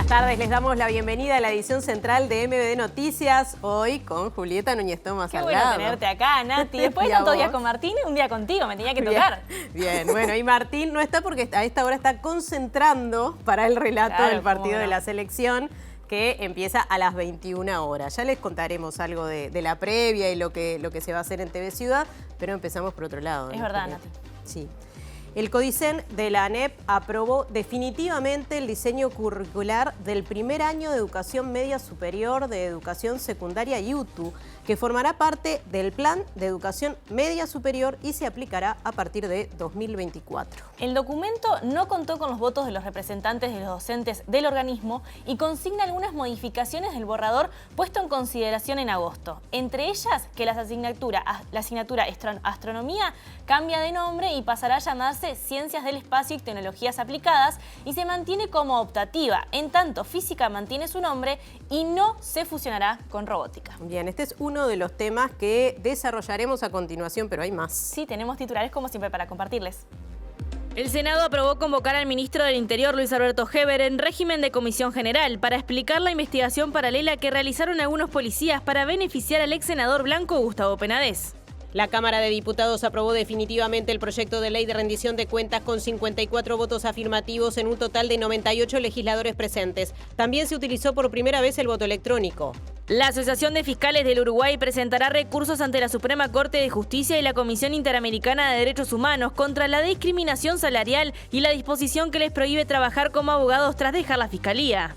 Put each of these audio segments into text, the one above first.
buenas tardes. Les damos la bienvenida a la edición central de MBD Noticias, hoy con Julieta Núñez Thomas al lado. Qué bueno tenerte acá, Nati. Después de tantos días con Martín, un día contigo, me tenía que tocar. Bien, bueno, y Martín no está porque a esta hora está concentrando para el relato del partido de la selección, que empieza a las 21 horas. Ya les contaremos algo de la previa y lo que se va a hacer en TV Ciudad, pero empezamos por otro lado. Es verdad, Nati. Sí. El CODICEN de la ANEP aprobó definitivamente el diseño curricular del primer año de educación media superior de educación secundaria IUTU, que formará parte del plan de educación media superior y se aplicará a partir de 2024. El documento no contó con los votos de los representantes de los docentes del organismo y consigna algunas modificaciones del borrador puesto en consideración en agosto. Entre ellas, que la asignatura Astronomía cambia de nombre y pasará a llamarse Ciencias del Espacio y Tecnologías Aplicadas y se mantiene como optativa. En tanto, Física mantiene su nombre y no se fusionará con Robótica. Bien, este es uno de los temas que desarrollaremos a continuación, pero hay más. Sí, tenemos titulares como siempre para compartirles. El Senado aprobó convocar al ministro del Interior, Luis Alberto Heber, en régimen de comisión general para explicar la investigación paralela que realizaron algunos policías para beneficiar al ex senador blanco Gustavo Penades. La Cámara de Diputados aprobó definitivamente el proyecto de ley de rendición de cuentas con 54 votos afirmativos en un total de 98 legisladores presentes. También se utilizó por primera vez el voto electrónico. La Asociación de Fiscales del Uruguay presentará recursos ante la Suprema Corte de Justicia y la Comisión Interamericana de Derechos Humanos contra la discriminación salarial y la disposición que les prohíbe trabajar como abogados tras dejar la Fiscalía.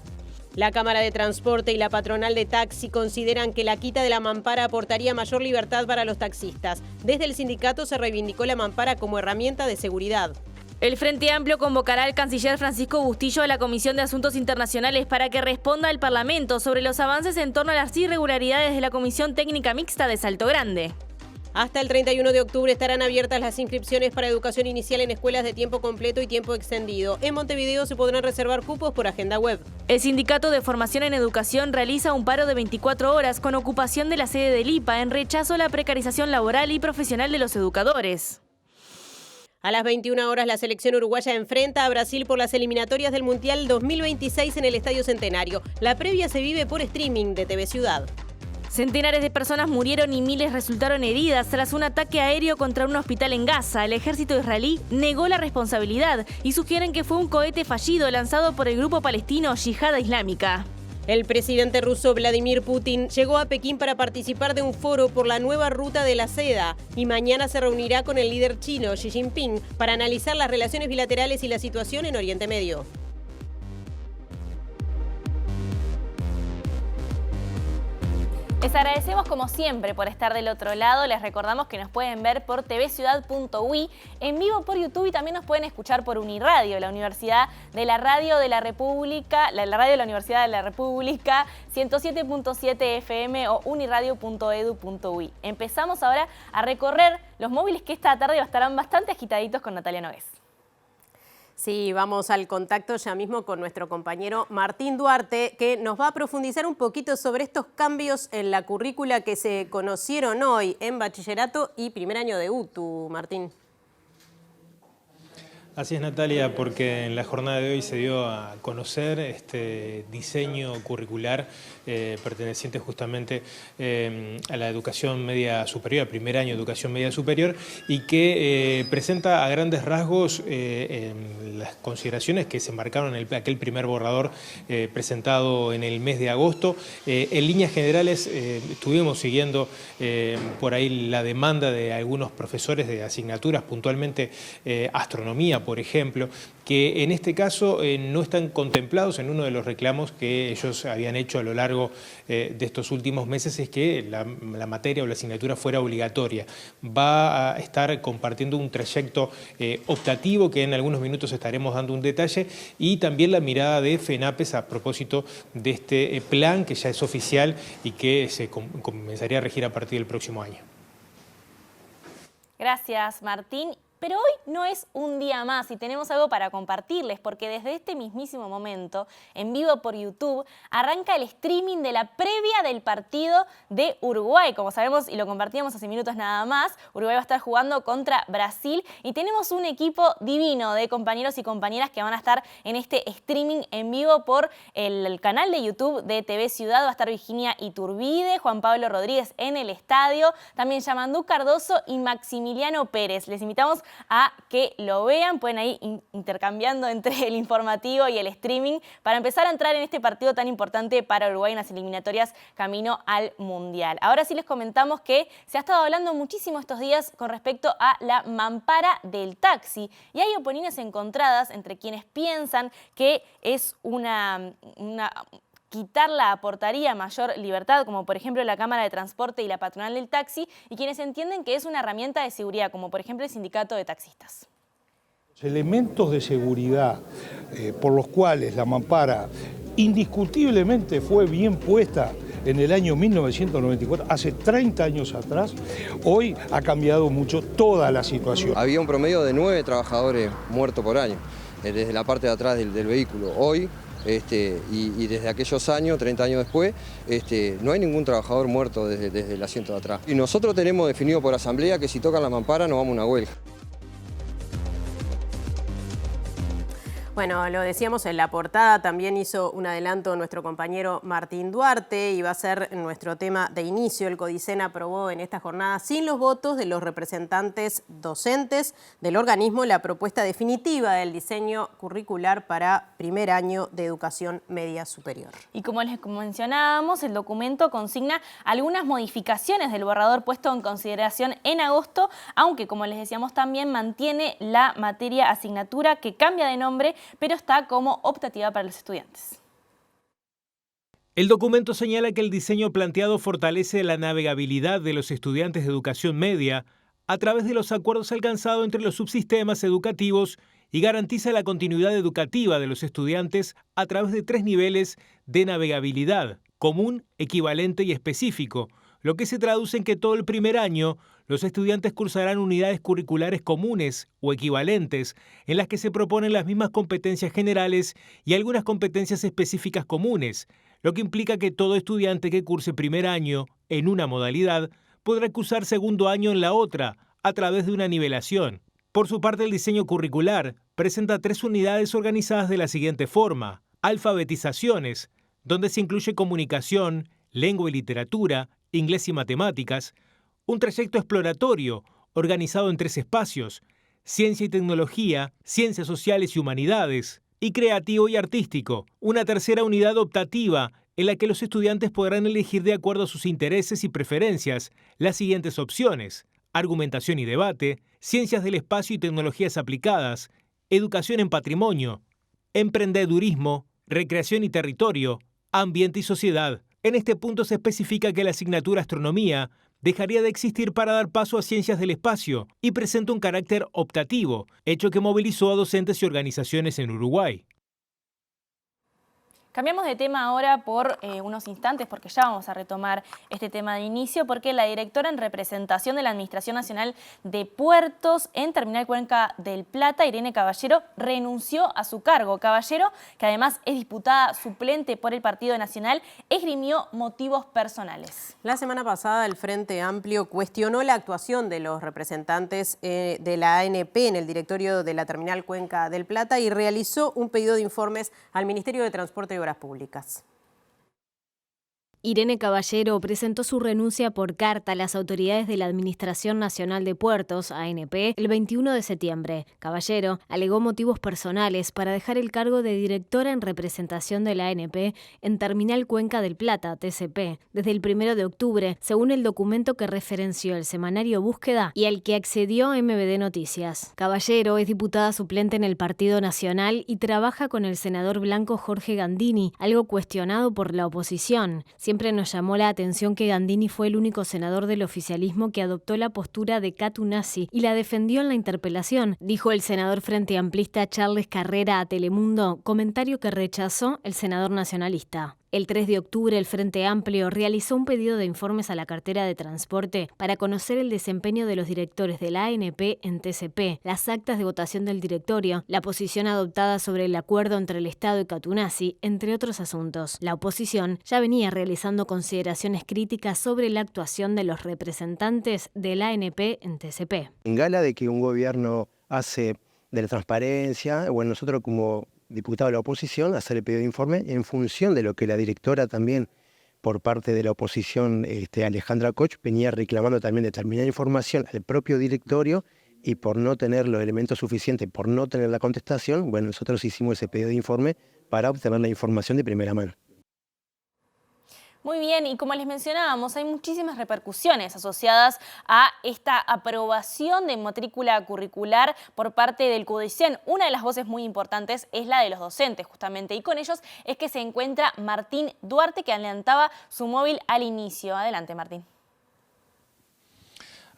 La Cámara de Transporte y la Patronal de Taxi consideran que la quita de la mampara aportaría mayor libertad para los taxistas. Desde el sindicato se reivindicó la mampara como herramienta de seguridad. El Frente Amplio convocará al canciller Francisco Bustillo a la Comisión de Asuntos Internacionales para que responda al Parlamento sobre los avances en torno a las irregularidades de la Comisión Técnica Mixta de Salto Grande. Hasta el 31 de octubre estarán abiertas las inscripciones para educación inicial en escuelas de tiempo completo y tiempo extendido. En Montevideo se podrán reservar cupos por agenda web. El Sindicato de Formación en Educación realiza un paro de 24 horas con ocupación de la sede del IPA en rechazo a la precarización laboral y profesional de los educadores. A las 21 horas la selección uruguaya enfrenta a Brasil por las eliminatorias del Mundial 2026 en el Estadio Centenario. La previa se vive por streaming de TV Ciudad. Centenares de personas murieron y miles resultaron heridas tras un ataque aéreo contra un hospital en Gaza. El ejército israelí negó la responsabilidad y sugieren que fue un cohete fallido lanzado por el grupo palestino Yihad Islámica. El presidente ruso Vladimir Putin llegó a Pekín para participar de un foro por la nueva ruta de la seda y mañana se reunirá con el líder chino Xi Jinping para analizar las relaciones bilaterales y la situación en Oriente Medio. Les agradecemos como siempre por estar del otro lado. Les recordamos que nos pueden ver por tvciudad.ui, en vivo por YouTube y también nos pueden escuchar por Uniradio, la Universidad de la Radio de la República, la radio de la Universidad de la República, 107.7 FM o uniradio.edu.ui. Empezamos ahora a recorrer los móviles que esta tarde estarán bastante agitaditos con Natalia Nogués. Sí, vamos al contacto ya mismo con nuestro compañero Martín Duarte, que nos va a profundizar un poquito sobre estos cambios en la currícula que se conocieron hoy en bachillerato y primer año de UTU. Martín. Así es, Natalia, porque en la jornada de hoy se dio a conocer este diseño curricular perteneciente justamente a la educación media superior, al primer año de educación media superior, y que presenta a grandes rasgos las consideraciones que se marcaron en aquel primer borrador presentado en el mes de agosto. En líneas generales estuvimos siguiendo por ahí la demanda de algunos profesores de asignaturas, puntualmente astronomía, por ejemplo, que en este caso no están contemplados en uno de los reclamos que ellos habían hecho a lo largo de estos últimos meses, es que la materia o la asignatura fuera obligatoria. Va a estar compartiendo un trayecto optativo que en algunos minutos estaremos dando un detalle, y también la mirada de FENAPES a propósito de este plan que ya es oficial y que se comenzaría a regir a partir del próximo año. Gracias, Martín. Pero hoy no es un día más y tenemos algo para compartirles, porque desde este mismísimo momento, en vivo por YouTube, arranca el streaming de la previa del partido de Uruguay. Como sabemos y lo compartíamos hace minutos nada más, Uruguay va a estar jugando contra Brasil y tenemos un equipo divino de compañeros y compañeras que van a estar en este streaming en vivo por el canal de YouTube de TV Ciudad. Va a estar Virginia Iturbide, Juan Pablo Rodríguez en el estadio, también Yamandú Cardoso y Maximiliano Pérez. Les invitamos a que lo vean, pueden ir intercambiando entre el informativo y el streaming para empezar a entrar en este partido tan importante para Uruguay en las eliminatorias camino al Mundial. Ahora sí les comentamos que se ha estado hablando muchísimo estos días con respecto a la mampara del taxi y hay opiniones encontradas entre quienes piensan que es quitarla aportaría mayor libertad, como por ejemplo la Cámara de Transporte y la Patronal del Taxi, y quienes entienden que es una herramienta de seguridad, como por ejemplo el Sindicato de Taxistas. Los elementos de seguridad por los cuales la mampara indiscutiblemente fue bien puesta en el año 1994, hace 30 años atrás, hoy ha cambiado mucho toda la situación. Había un promedio de 9 trabajadores muertos por año, desde la parte de atrás del vehículo. Hoy, y desde aquellos años, 30 años después, no hay ningún trabajador muerto desde el asiento de atrás. Y nosotros tenemos definido por asamblea que si tocan la mampara nos vamos a una huelga. Bueno, lo decíamos en la portada, también hizo un adelanto nuestro compañero Martín Duarte y va a ser nuestro tema de inicio. El CODICEN aprobó en esta jornada, sin los votos de los representantes docentes del organismo, la propuesta definitiva del diseño curricular para primer año de educación media superior. Y como les mencionábamos, el documento consigna algunas modificaciones del borrador puesto en consideración en agosto, aunque como les decíamos también mantiene la materia asignatura que cambia de nombre, pero está como optativa para los estudiantes. El documento señala que el diseño planteado fortalece la navegabilidad de los estudiantes de educación media a través de los acuerdos alcanzados entre los subsistemas educativos y garantiza la continuidad educativa de los estudiantes a través de 3 niveles de navegabilidad: común, equivalente y específico, lo que se traduce en que todo el primer año los estudiantes cursarán unidades curriculares comunes o equivalentes en las que se proponen las mismas competencias generales y algunas competencias específicas comunes, lo que implica que todo estudiante que curse primer año en una modalidad podrá cursar segundo año en la otra a través de una nivelación. Por su parte, el diseño curricular presenta 3 unidades organizadas de la siguiente forma: alfabetizaciones, donde se incluye comunicación, lengua y literatura, inglés y matemáticas; un trayecto exploratorio, organizado en 3 espacios: ciencia y tecnología, ciencias sociales y humanidades, y creativo y artístico; una tercera unidad optativa, en la que los estudiantes podrán elegir de acuerdo a sus intereses y preferencias las siguientes opciones: argumentación y debate, ciencias del espacio y tecnologías aplicadas, educación en patrimonio, emprendedurismo, recreación y territorio, ambiente y sociedad. En este punto se especifica que la asignatura astronomía dejaría de existir para dar paso a ciencias del espacio y presenta un carácter optativo, hecho que movilizó a docentes y organizaciones en Uruguay. Cambiamos de tema ahora por unos instantes, porque ya vamos a retomar este tema de inicio, porque la directora en representación de la Administración Nacional de Puertos en Terminal Cuenca del Plata, Irene Caballero, renunció a su cargo. Caballero, que además es diputada suplente por el Partido Nacional, esgrimió motivos personales. La semana pasada el Frente Amplio cuestionó la actuación de los representantes de la ANP en el directorio de la Terminal Cuenca del Plata y realizó un pedido de informes al Ministerio de Transporte y Obras Públicas. Irene Caballero presentó su renuncia por carta a las autoridades de la Administración Nacional de Puertos, ANP, el 21 de septiembre. Caballero alegó motivos personales para dejar el cargo de directora en representación de la ANP en Terminal Cuenca del Plata, TCP, desde el 1 de octubre, según el documento que referenció el semanario Búsqueda y al que accedió MBD Noticias. Caballero es diputada suplente en el Partido Nacional y trabaja con el senador blanco Jorge Gandini, algo cuestionado por la oposición. Siempre nos llamó la atención que Gandini fue el único senador del oficialismo que adoptó la postura de Catu Nazi y la defendió en la interpelación, dijo el senador frente amplista Charles Carrera a Telemundo, comentario que rechazó el senador nacionalista. El 3 de octubre, el Frente Amplio realizó un pedido de informes a la cartera de Transporte para conocer el desempeño de los directores de la ANP en TCP, las actas de votación del directorio, la posición adoptada sobre el acuerdo entre el Estado y Catunasi, entre otros asuntos. La oposición ya venía realizando consideraciones críticas sobre la actuación de los representantes de la ANP en TCP. En gala de que un gobierno hace de la transparencia, bueno, nosotros como diputado de la oposición, hacer el pedido de informe en función de lo que la directora también, por parte de la oposición, Alejandra Koch, venía reclamando también determinada información al propio directorio, y por no tener los elementos suficientes, por no tener la contestación, bueno, nosotros hicimos ese pedido de informe para obtener la información de primera mano. Muy bien, y como les mencionábamos, hay muchísimas repercusiones asociadas a esta aprobación de matrícula curricular por parte del CUDICEN. Una de las voces muy importantes es la de los docentes, justamente, y con ellos es que se encuentra Martín Duarte, que adelantaba su móvil al inicio. Adelante, Martín.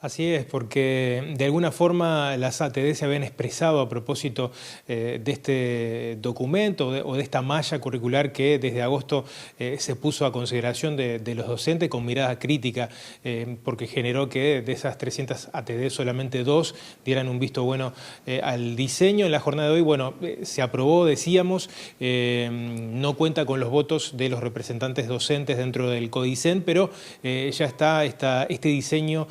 Así es, porque de alguna forma las ATD se habían expresado a propósito de este documento o de esta malla curricular que desde agosto se puso a consideración de los docentes con mirada crítica, porque generó que de esas 300 ATD solamente 2 dieran un visto bueno al diseño. En la jornada de hoy, bueno, se aprobó, decíamos, no cuenta con los votos de los representantes docentes dentro del CODICEN, pero ya está este diseño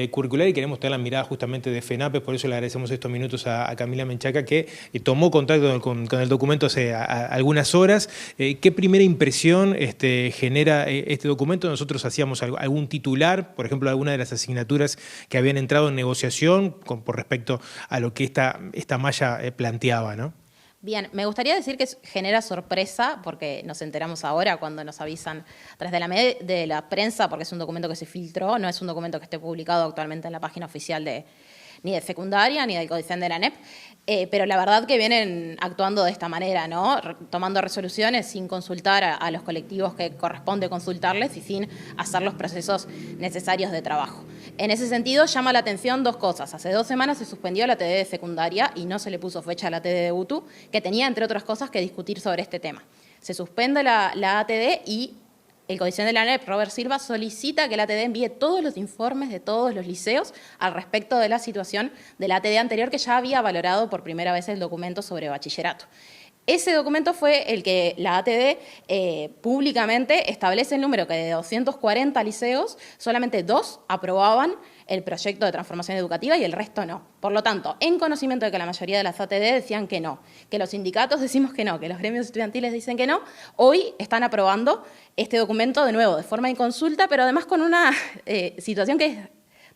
curricular y queremos tener la mirada justamente de FENAPES, por eso le agradecemos estos minutos a Camila Menchaca, que tomó contacto con el documento hace algunas horas. ¿Qué primera impresión genera este documento? Nosotros hacíamos algún titular, por ejemplo, alguna de las asignaturas que habían entrado en negociación por respecto a lo que esta malla planteaba, ¿no? Bien, me gustaría decir que genera sorpresa, porque nos enteramos ahora cuando nos avisan a través de la prensa, porque es un documento que se filtró, no es un documento que esté publicado actualmente en la página oficial ni de secundaria ni del CODICEN de la ANEP, pero la verdad que vienen actuando de esta manera, ¿no? Tomando resoluciones sin consultar a los colectivos que corresponde consultarles y sin hacer los procesos necesarios de trabajo. En ese sentido, llama la atención dos cosas. Hace 2 semanas se suspendió la TD de secundaria y no se le puso fecha a la TD de UTU, que tenía, entre otras cosas, que discutir sobre este tema. Se suspende la ATD y el CODICEN de la ANEP, Robert Silva, solicita que la ATD envíe todos los informes de todos los liceos al respecto de la situación de la ATD anterior, que ya había valorado por primera vez el documento sobre bachillerato. Ese documento fue el que la ATD públicamente establece el número que de 240 liceos, solamente 2 aprobaban el proyecto de transformación educativa y el resto no. Por lo tanto, en conocimiento de que la mayoría de las ATD decían que no, que los sindicatos decimos que no, que los gremios estudiantiles dicen que no, hoy están aprobando este documento de nuevo de forma inconsulta, pero además con una situación que es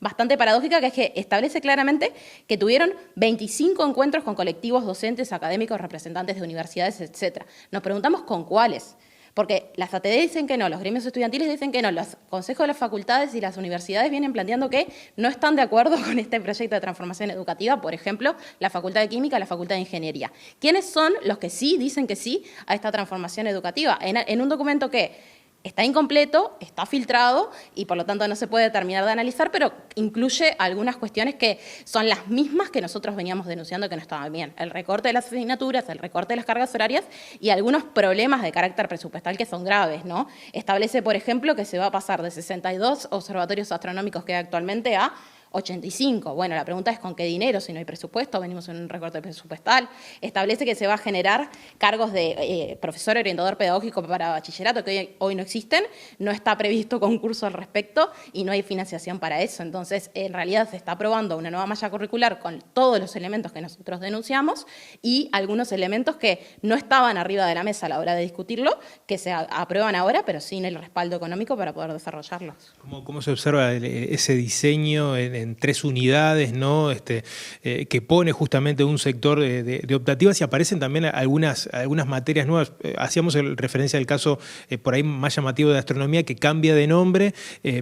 bastante paradójica, que es que establece claramente que tuvieron 25 encuentros con colectivos docentes, académicos, representantes de universidades, etc. Nos preguntamos con cuáles, porque las ATD dicen que no, los gremios estudiantiles dicen que no, los consejos de las facultades y las universidades vienen planteando que no están de acuerdo con este proyecto de transformación educativa, por ejemplo, la Facultad de Química, la Facultad de Ingeniería. ¿Quiénes son los que sí dicen que sí a esta transformación educativa? En un documento que está incompleto, está filtrado y por lo tanto no se puede terminar de analizar, pero incluye algunas cuestiones que son las mismas que nosotros veníamos denunciando que no estaban bien. El recorte de las asignaturas, el recorte de las cargas horarias y algunos problemas de carácter presupuestal que son graves, ¿no? Establece, por ejemplo, que se va a pasar de 62 observatorios astronómicos que hay actualmente a 85. Bueno, la pregunta es con qué dinero, si no hay presupuesto, venimos en un recorte presupuestal. Establece que se va a generar cargos de profesor orientador pedagógico para bachillerato, que hoy no existen, no está previsto concurso al respecto y no hay financiación para eso. Entonces, en realidad se está aprobando una nueva malla curricular con todos los elementos que nosotros denunciamos y algunos elementos que no estaban arriba de la mesa a la hora de discutirlo, que se aprueban ahora, pero sin el respaldo económico para poder desarrollarlos. ¿Cómo se observa ese diseño en 3 unidades, ¿no? Que pone justamente un sector de optativas y aparecen también algunas materias nuevas? Hacíamos referencia al caso por ahí más llamativo de astronomía, que cambia de nombre,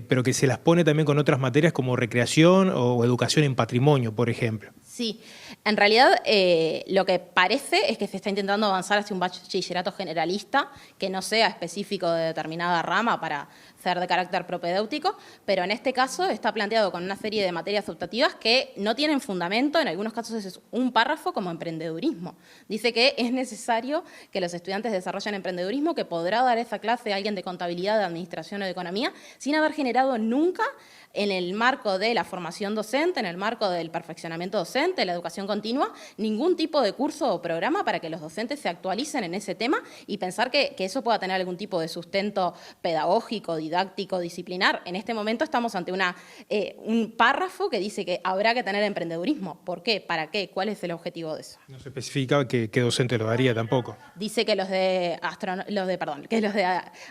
pero que se las pone también con otras materias como recreación o educación en patrimonio, por ejemplo. Sí, en realidad lo que parece es que se está intentando avanzar hacia un bachillerato generalista que no sea específico de determinada rama para ser de carácter propedéutico, pero en este caso está planteado con una serie de materias optativas que no tienen fundamento, en algunos casos es un párrafo como emprendedurismo. Dice que es necesario que los estudiantes desarrollen emprendedurismo, que podrá dar esa clase alguien de contabilidad, de administración o de economía, sin haber generado nunca en el marco de la formación docente, en el marco del perfeccionamiento docente, la educación continua, ningún tipo de curso o programa para que los docentes se actualicen en ese tema y pensar que eso pueda tener algún tipo de sustento pedagógico, didáctico, disciplinar. En este momento estamos ante un párrafo que dice que habrá que tener emprendedurismo. ¿Por qué? ¿Para qué? ¿Cuál es el objetivo de eso? No se especifica qué docente lo daría tampoco. Dice que los de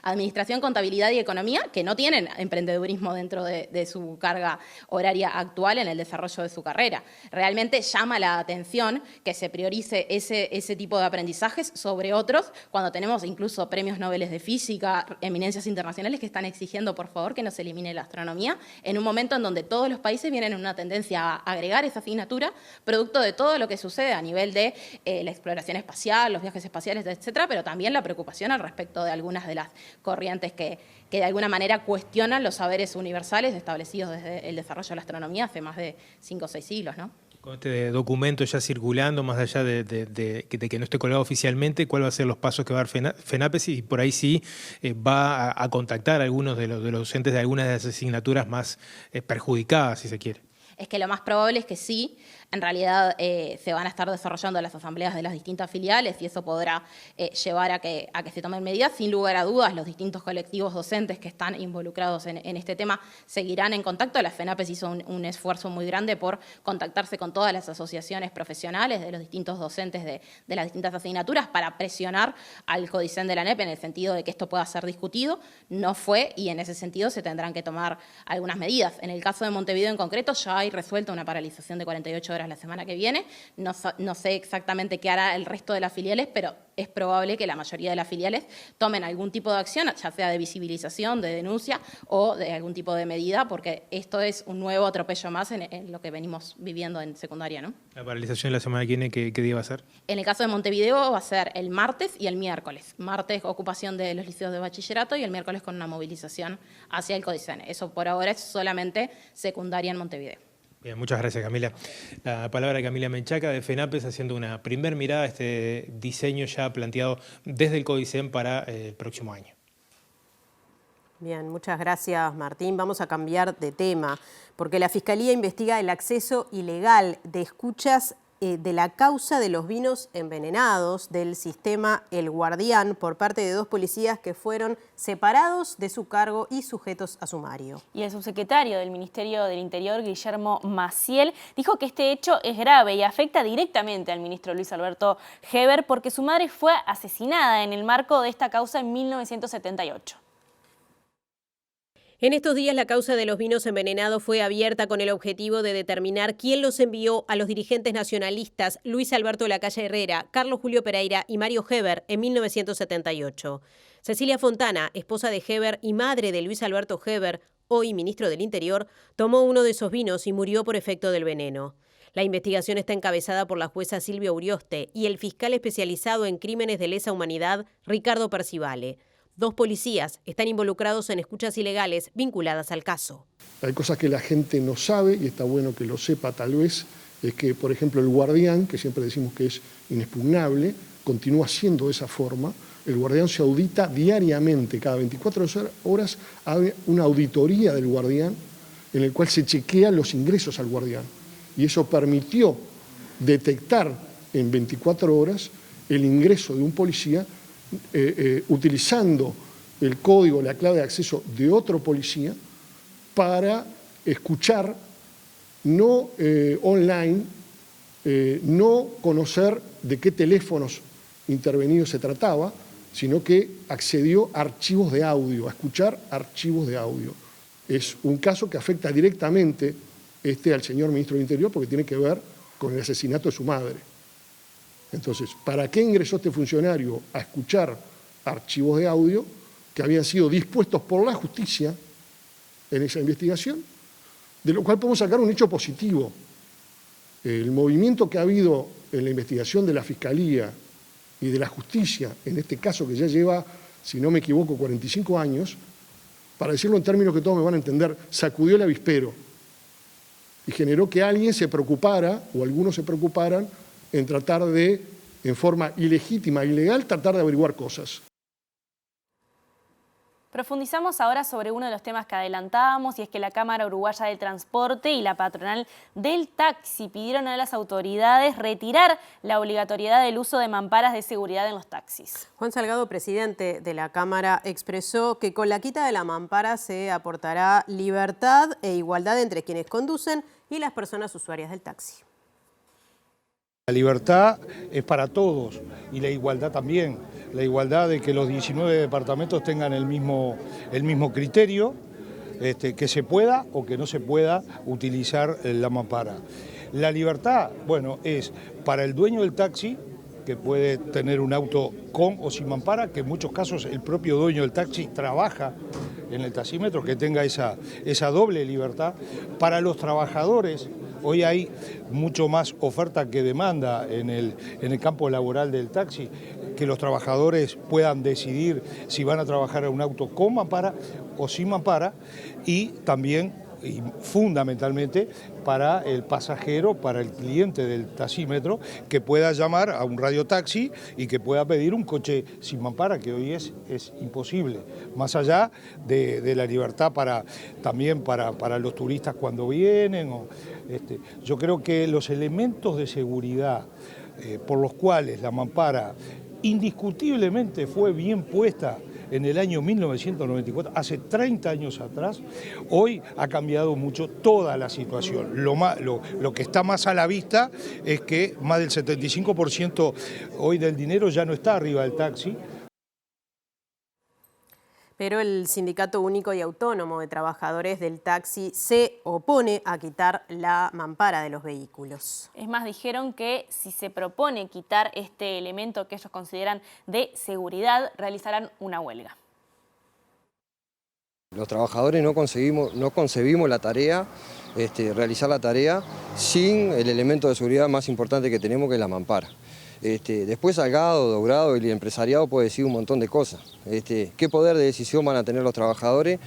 administración, contabilidad y economía, que no tienen emprendedurismo dentro de su carga horaria actual en el desarrollo de su carrera. Realmente llama la atención que se priorice ese tipo de aprendizajes sobre otros, cuando tenemos incluso premios Nobel de física, eminencias internacionales que están exigiendo, por favor, que no se elimine la astronomía, en un momento en donde todos los países vienen en una tendencia a agregar esa asignatura, producto de todo lo que sucede a nivel de la exploración espacial, los viajes espaciales, etcétera, pero también la preocupación al respecto de algunas de las corrientes que de alguna manera cuestionan los saberes universales establecidos desde el desarrollo de la astronomía hace más de 5 o 6 siglos, ¿no? Con este documento ya circulando, más allá de que no esté colgado oficialmente, ¿cuál va a ser los pasos que va a dar FENAPES? Y por ahí sí va a contactar a algunos de los docentes de algunas de las asignaturas más perjudicadas, si se quiere. Es que lo más probable es que sí. En realidad se van a estar desarrollando las asambleas de las distintas filiales y eso podrá llevar a que se tomen medidas. Sin lugar a dudas, los distintos colectivos docentes que están involucrados en este tema seguirán en contacto. La FENAPES hizo un esfuerzo muy grande por contactarse con todas las asociaciones profesionales de los distintos docentes de las distintas asignaturas para presionar al CODICEN de la ANEP en el sentido de que esto pueda ser discutido. No fue y en ese sentido se tendrán que tomar algunas medidas. En el caso de Montevideo en concreto ya hay resuelta una paralización de 48 horas la semana que viene. No sé exactamente qué hará el resto de las filiales, pero es probable que la mayoría de las filiales tomen algún tipo de acción, ya sea de visibilización, de denuncia o de algún tipo de medida, porque esto es un nuevo atropello más en lo que venimos viviendo en secundaria, ¿no? La paralización de la semana que viene, ¿qué día va a ser? En el caso de Montevideo va a ser el martes y el miércoles. Martes ocupación de los liceos de bachillerato y el miércoles con una movilización hacia el CODICEN. Eso por ahora es solamente secundaria en Montevideo. Bien, muchas gracias, Camila. La palabra de Camila Menchaca de FENAPES haciendo una primer mirada a este diseño ya planteado desde el CODICEN para el próximo año. Bien, muchas gracias, Martín. Vamos a cambiar de tema, porque la Fiscalía investiga el acceso ilegal de escuchas de la causa de los vinos envenenados del sistema El Guardián por parte de 2 policías que fueron separados de su cargo y sujetos a sumario. Y el subsecretario del Ministerio del Interior, Guillermo Maciel, dijo que este hecho es grave y afecta directamente al ministro Luis Alberto Heber porque su madre fue asesinada en el marco de esta causa en 1978. En estos días la causa de los vinos envenenados fue abierta con el objetivo de determinar quién los envió a los dirigentes nacionalistas Luis Alberto Lacalle Herrera, Carlos Julio Pereira y Mario Heber en 1978. Cecilia Fontana, esposa de Heber y madre de Luis Alberto Heber, hoy ministro del Interior, tomó uno de esos vinos y murió por efecto del veneno. La investigación está encabezada por la jueza Silvia Urioste y el fiscal especializado en crímenes de lesa humanidad, Ricardo Percivale. 2 policías están involucrados en escuchas ilegales vinculadas al caso. Hay cosas que la gente no sabe y está bueno que lo sepa tal vez, es que, por ejemplo, el Guardián, que siempre decimos que es inexpugnable, continúa siendo de esa forma. El Guardián se audita diariamente, cada 24 horas hay una auditoría del Guardián en el cual se chequean los ingresos al Guardián. Y eso permitió detectar en 24 horas el ingreso de un policía utilizando el código, la clave de acceso de otro policía para escuchar, no online, no conocer de qué teléfonos intervenidos se trataba, sino que accedió a archivos de audio, a escuchar archivos de audio. Es un caso que afecta directamente al señor ministro del Interior porque tiene que ver con el asesinato de su madre. Entonces, ¿para qué ingresó este funcionario a escuchar archivos de audio que habían sido dispuestos por la justicia en esa investigación? De lo cual podemos sacar un hecho positivo. El movimiento que ha habido en la investigación de la Fiscalía y de la Justicia, en este caso que ya lleva, si no me equivoco, 45 años, para decirlo en términos que todos me van a entender, sacudió el avispero y generó que alguien se preocupara, o algunos se preocuparan, en tratar de, en forma ilegítima, ilegal, tratar de averiguar cosas. Profundizamos ahora sobre uno de los temas que adelantábamos, y es que la Cámara Uruguaya del Transporte y la patronal del taxi pidieron a las autoridades retirar la obligatoriedad del uso de mamparas de seguridad en los taxis. Juan Salgado, presidente de la Cámara, expresó que con la quita de la mampara se aportará libertad e igualdad entre quienes conducen y las personas usuarias del taxi. La libertad es para todos y la igualdad también. La igualdad de que los 19 departamentos tengan el mismo criterio, que se pueda o que no se pueda utilizar la mampara. La libertad, bueno, es para el dueño del taxi, que puede tener un auto con o sin mampara, que en muchos casos el propio dueño del taxi trabaja en el taxímetro, que tenga esa doble libertad. Para los trabajadores, hoy hay mucho más oferta que demanda en el campo laboral del taxi, que los trabajadores puedan decidir si van a trabajar en un auto con mampara o sin mampara, y también y fundamentalmente para el pasajero, para el cliente del taxímetro, que pueda llamar a un radiotaxi y que pueda pedir un coche sin mampara, que hoy es imposible. Más allá de la libertad también para los turistas cuando vienen. Yo creo que los elementos de seguridad por los cuales la mampara indiscutiblemente fue bien puesta en el año 1994, hace 30 años atrás, hoy ha cambiado mucho toda la situación. Lo que está más a la vista es que más del 75% hoy del dinero ya no está arriba del taxi. Pero el Sindicato Único y Autónomo de Trabajadores del Taxi se opone a quitar la mampara de los vehículos. Es más, dijeron que si se propone quitar este elemento que ellos consideran de seguridad, realizarán una huelga. Los trabajadores no concebimos la tarea, realizar la tarea sin el elemento de seguridad más importante que tenemos, que es la mampara. Después Salgado, Dobrado y el empresariado puede decir un montón de cosas. ¿Qué poder de decisión van a tener los trabajadores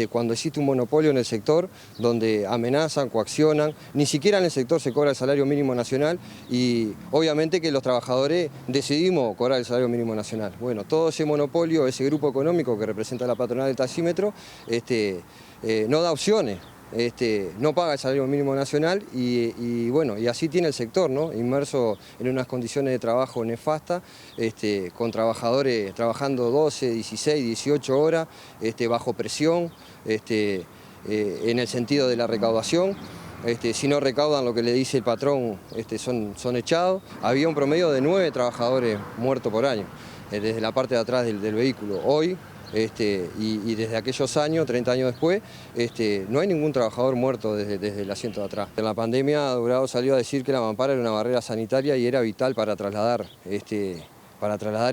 cuando existe un monopolio en el sector donde amenazan, coaccionan? Ni siquiera en el sector se cobra el salario mínimo nacional, y obviamente que los trabajadores decidimos cobrar el salario mínimo nacional. Bueno, todo ese monopolio, ese grupo económico que representa la patronal del taxímetro, no da opciones. No paga el salario mínimo nacional y bueno, y así tiene el sector, ¿no? Inmerso en unas condiciones de trabajo nefastas, con trabajadores trabajando 12, 16, 18 horas, bajo presión, en el sentido de la recaudación. Si no recaudan lo que le dice el patrón, son echados. Había un promedio de 9 trabajadores muertos por año, desde la parte de atrás del vehículo. Hoy, y desde aquellos años, 30 años después, no hay ningún trabajador muerto desde el asiento de atrás. En la pandemia, Dobrado salió a decir que la mampara era una barrera sanitaria y era vital para trasladar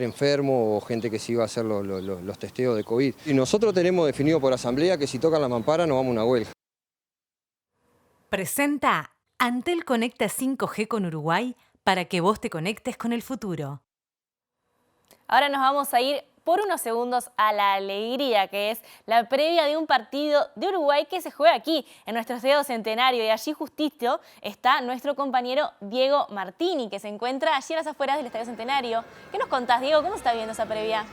enfermos o gente que se iba a hacer los testeos de COVID. Y nosotros tenemos definido por asamblea que si tocan la mampara nos vamos a una huelga. Presenta Antel Conecta 5G con Uruguay para que vos te conectes con el futuro. Ahora nos vamos a ir por unos segundos a la alegría, que es la previa de un partido de Uruguay que se juega aquí, en nuestro Estadio Centenario. Y allí justito está nuestro compañero Diego Martini, que se encuentra allí a las afueras del Estadio Centenario. ¿Qué nos contás, Diego? ¿Cómo está viendo esa previa?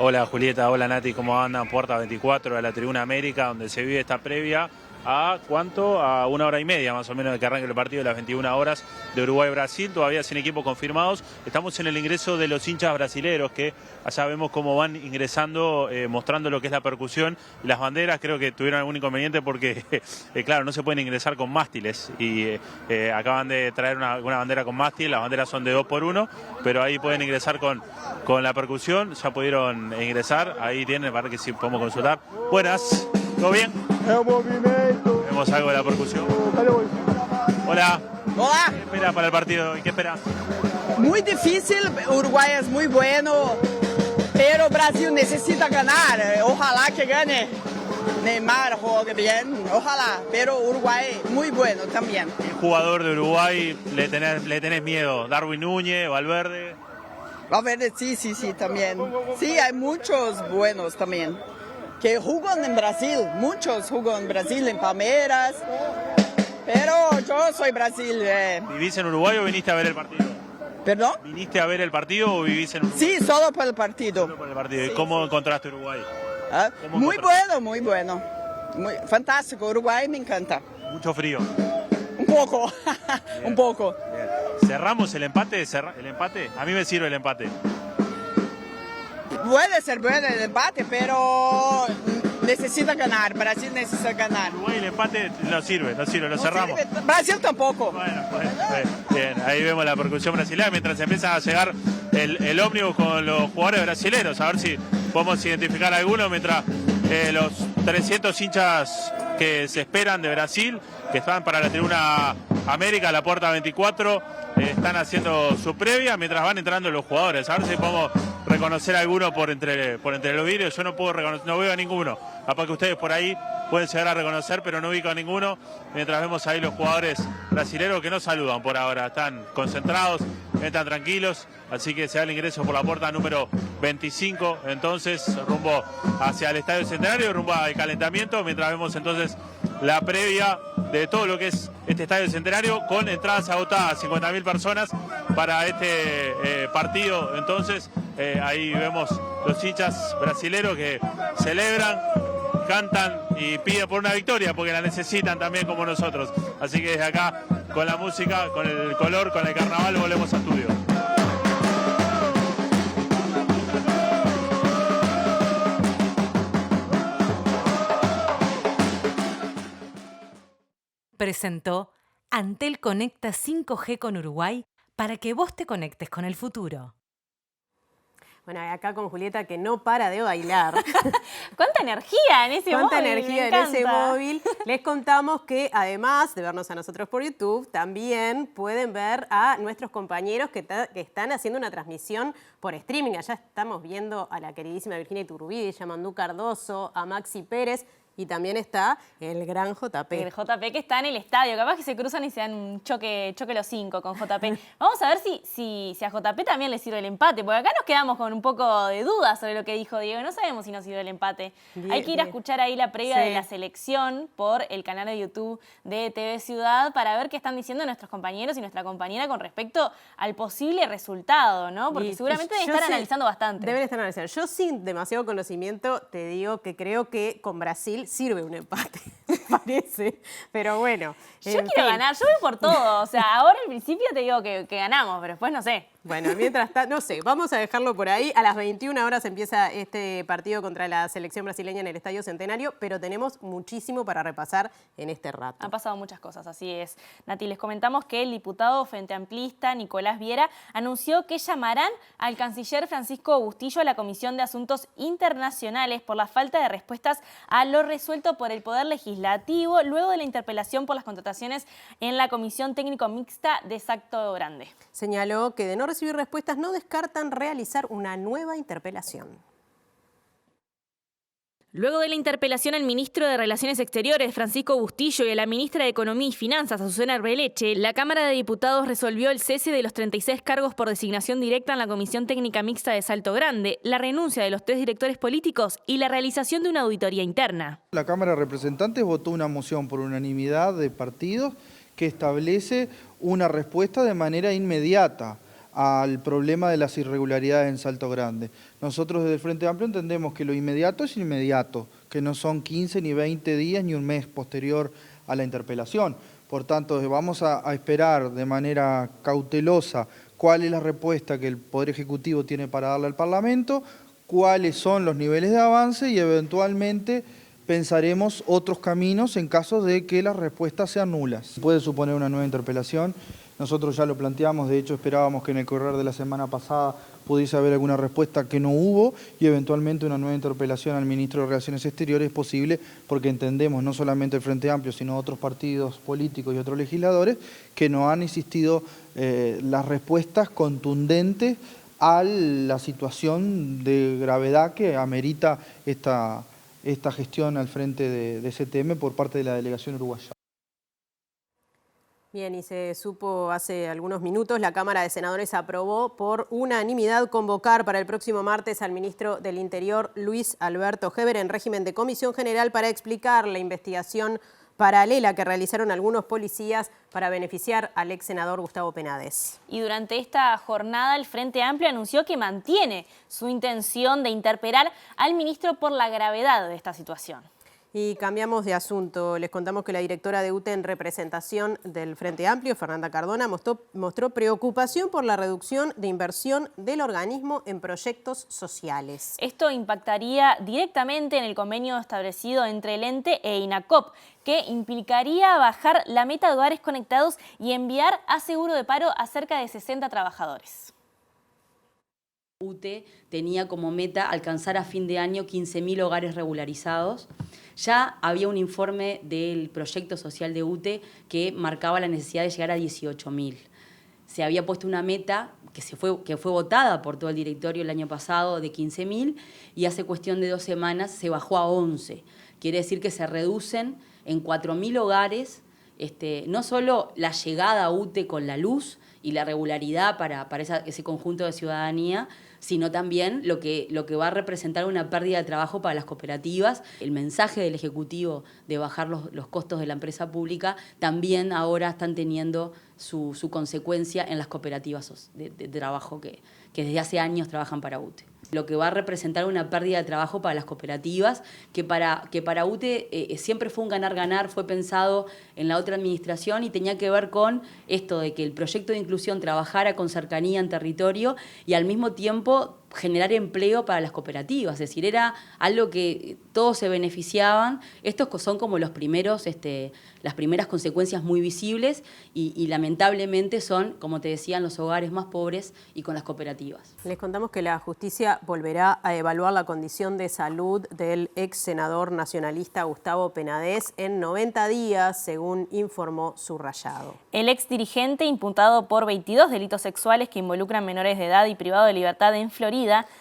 Hola Julieta, hola Nati, ¿cómo andan? Puerta 24 de la Tribuna América, donde se vive esta previa. ¿A cuánto? A 1 hora y media más o menos de que arranque el partido de las 21 horas de Uruguay-Brasil, todavía sin equipos confirmados. Estamos en el ingreso de los hinchas brasileros, que allá vemos cómo van ingresando, mostrando lo que es la percusión y las banderas. Creo que tuvieron algún inconveniente porque, claro, no se pueden ingresar con mástiles y acaban de traer una bandera con mástil. Las banderas son de 2x1, pero ahí pueden ingresar con la percusión. Ya pudieron ingresar, ahí tienen, para que sí podemos consultar. Buenas, ¿todo bien? Vemos algo de la percusión. Hola. Hola. ¿Qué espera para el partido y qué espera? Muy difícil, Uruguay es muy bueno, pero Brasil necesita ganar. Ojalá que gane. Neymar juega bien, ojalá, pero Uruguay muy bueno también. ¿Qué jugador de Uruguay le tenés miedo? ¿Darwin Núñez, Valverde? Valverde, sí, también. Sí, hay muchos buenos también. Que jugan en Brasil, muchos jugan en Brasil, en Palmeiras. Pero yo soy Brasil. ¿Vivís en Uruguay o viniste a ver el partido? ¿Perdón? ¿Viniste a ver el partido o vivís en Uruguay? Sí, solo por el partido. Solo por el partido. ¿Y cómo encontraste Uruguay? ¿Ah? Muy bueno. Muy fantástico. Uruguay me encanta. Mucho frío. Un poco, un poco. Bien. ¿Cerramos el empate? ¿El empate? A mí me sirve el empate. Puede ser bueno el empate, pero necesita ganar. Brasil necesita ganar. Uruguay el empate no sirve, lo cerramos. Sirve. Brasil tampoco. Bueno, bien, ahí vemos la percusión brasileña mientras empieza a llegar el ómnibus con los jugadores brasileños. A ver si podemos identificar alguno mientras los 300 hinchas que se esperan de Brasil, que están para la tribuna América, la puerta 24, están haciendo su previa mientras van entrando los jugadores. A ver si podemos reconocer a alguno por entre los vidrios. Yo no puedo reconocer, no veo a ninguno. Capaz que ustedes por ahí pueden llegar a reconocer, pero no ubico a ninguno. Mientras vemos ahí los jugadores brasileños que no saludan por ahora. Están concentrados, están tranquilos. Así que se da el ingreso por la puerta número 25. Entonces, rumbo hacia el Estadio Centenario, rumbo al calentamiento. Mientras vemos entonces la previa de todo lo que es este Estadio Centenario, con entradas agotadas, 50.000 personas para este partido. Entonces, ahí vemos los hinchas brasileros que celebran, cantan y piden por una victoria, porque la necesitan también como nosotros. Así que desde acá, con la música, con el color, con el carnaval, volvemos a estudio. Presentó Antel Conecta 5G con Uruguay para que vos te conectes con el futuro. Bueno, acá con Julieta que no para de bailar. ¡Cuánta energía en ese móvil! ¡Cuánta energía en ese móvil! Les contamos que además de vernos a nosotros por YouTube, también pueden ver a nuestros compañeros que están haciendo una transmisión por streaming. Allá estamos viendo a la queridísima Virginia Iturbide, a Mandú Cardoso, a Maxi Pérez. Y también está el gran JP. El JP que está en el estadio. Capaz que se cruzan y se dan un choque los 5 con JP. Vamos a ver si a JP también le sirve el empate. Porque acá nos quedamos con un poco de dudas sobre lo que dijo Diego. No sabemos si nos sirve el empate. Hay que ir a escuchar ahí la previa de la selección por el canal de YouTube de TV Ciudad para ver qué están diciendo nuestros compañeros y nuestra compañera con respecto al posible resultado, ¿no? Porque seguramente deben estar analizando bastante. Deben estar analizando. Yo sin demasiado conocimiento te digo que creo que con Brasil sirve un empate, parece, pero bueno. Yo quiero ganar, yo voy por todo, o sea, ahora al principio te digo que ganamos, pero después no sé. Bueno, mientras tanto, no sé, vamos a dejarlo por ahí. A las 21 horas empieza este partido contra la selección brasileña en el Estadio Centenario, pero tenemos muchísimo para repasar en este rato. Han pasado muchas cosas, así es. Nati, les comentamos que el diputado Frente Amplista, Nicolás Viera, anunció que llamarán al canciller Francisco Bustillo a la Comisión de Asuntos Internacionales por la falta de respuestas a lo resuelto por el Poder Legislativo luego de la interpelación por las contrataciones en la Comisión Técnico Mixta de Salto Grande. Señaló que de no recibir respuestas no descartan realizar una nueva interpelación. Luego de la interpelación al ministro de Relaciones Exteriores, Francisco Bustillo, y a la ministra de Economía y Finanzas, Azucena Arbeleche, la Cámara de Diputados resolvió el cese de los 36 cargos por designación directa en la Comisión Técnica Mixta de Salto Grande, la renuncia de los 3 directores políticos y la realización de una auditoría interna. La Cámara de Representantes votó una moción por unanimidad de partidos que establece una respuesta de manera inmediata al problema de las irregularidades en Salto Grande. Nosotros desde el Frente Amplio entendemos que lo inmediato es inmediato, que no son 15 ni 20 días ni un mes posterior a la interpelación. Por tanto, vamos a esperar de manera cautelosa cuál es la respuesta que el Poder Ejecutivo tiene para darle al Parlamento, cuáles son los niveles de avance y eventualmente pensaremos otros caminos en caso de que las respuestas sean nulas. Puede suponer una nueva interpelación. Nosotros ya lo planteamos, de hecho esperábamos que en el correr de la semana pasada pudiese haber alguna respuesta que no hubo y eventualmente una nueva interpelación al ministro de Relaciones Exteriores es posible porque entendemos, no solamente el Frente Amplio, sino otros partidos políticos y otros legisladores, que no han existido las respuestas contundentes a la situación de gravedad que amerita esta esta gestión al frente de CTM por parte de la delegación uruguaya. Bien, y se supo hace algunos minutos, la Cámara de Senadores aprobó por unanimidad convocar para el próximo martes al ministro del Interior, Luis Alberto Heber, en régimen de comisión general para explicar la investigación paralela que realizaron algunos policías para beneficiar al ex senador Gustavo Penades. Y durante esta jornada el Frente Amplio anunció que mantiene su intención de interpelar al ministro por la gravedad de esta situación. Y cambiamos de asunto. Les contamos que la directora de UTE en representación del Frente Amplio, Fernanda Cardona, mostró preocupación por la reducción de inversión del organismo en proyectos sociales. Esto impactaría directamente en el convenio establecido entre el ente e INACOP, que implicaría bajar la meta de hogares conectados y enviar a seguro de paro a cerca de 60 trabajadores. UTE tenía como meta alcanzar a fin de año 15.000 hogares regularizados. Ya había un informe del proyecto social de UTE que marcaba la necesidad de llegar a 18.000. Se había puesto una meta que fue votada por todo el directorio el año pasado de 15.000 y hace cuestión de 2 semanas se bajó a 11. Quiere decir que se reducen en 4.000 hogares no solo la llegada a UTE con la luz y la regularidad para ese conjunto de ciudadanía, sino también lo que va a representar una pérdida de trabajo para las cooperativas. El mensaje del Ejecutivo de bajar los costos de la empresa pública también ahora están teniendo su consecuencia en las cooperativas de trabajo que desde hace años trabajan para UTE. Lo que va a representar una pérdida de trabajo para las cooperativas, que para UTE siempre fue un ganar-ganar, fue pensado en la otra administración y tenía que ver con esto de que el proyecto de inclusión trabajara con cercanía en territorio y al mismo tiempo generar empleo para las cooperativas, es decir, era algo que todos se beneficiaban. Estos son como las primeras consecuencias muy visibles y lamentablemente son, como te decía, en los hogares más pobres y con las cooperativas. Les contamos que la justicia volverá a evaluar la condición de salud del ex senador nacionalista Gustavo Penades en 90 días, según informó Subrayado. El ex dirigente, imputado por 22 delitos sexuales que involucran menores de edad y privado de libertad en Florida,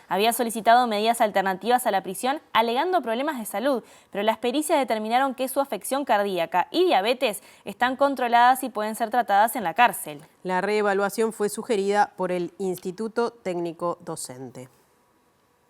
había solicitado medidas alternativas a la prisión alegando problemas de salud, pero las pericias determinaron que su afección cardíaca y diabetes están controladas y pueden ser tratadas en la cárcel. La reevaluación fue sugerida por el Instituto Técnico Docente.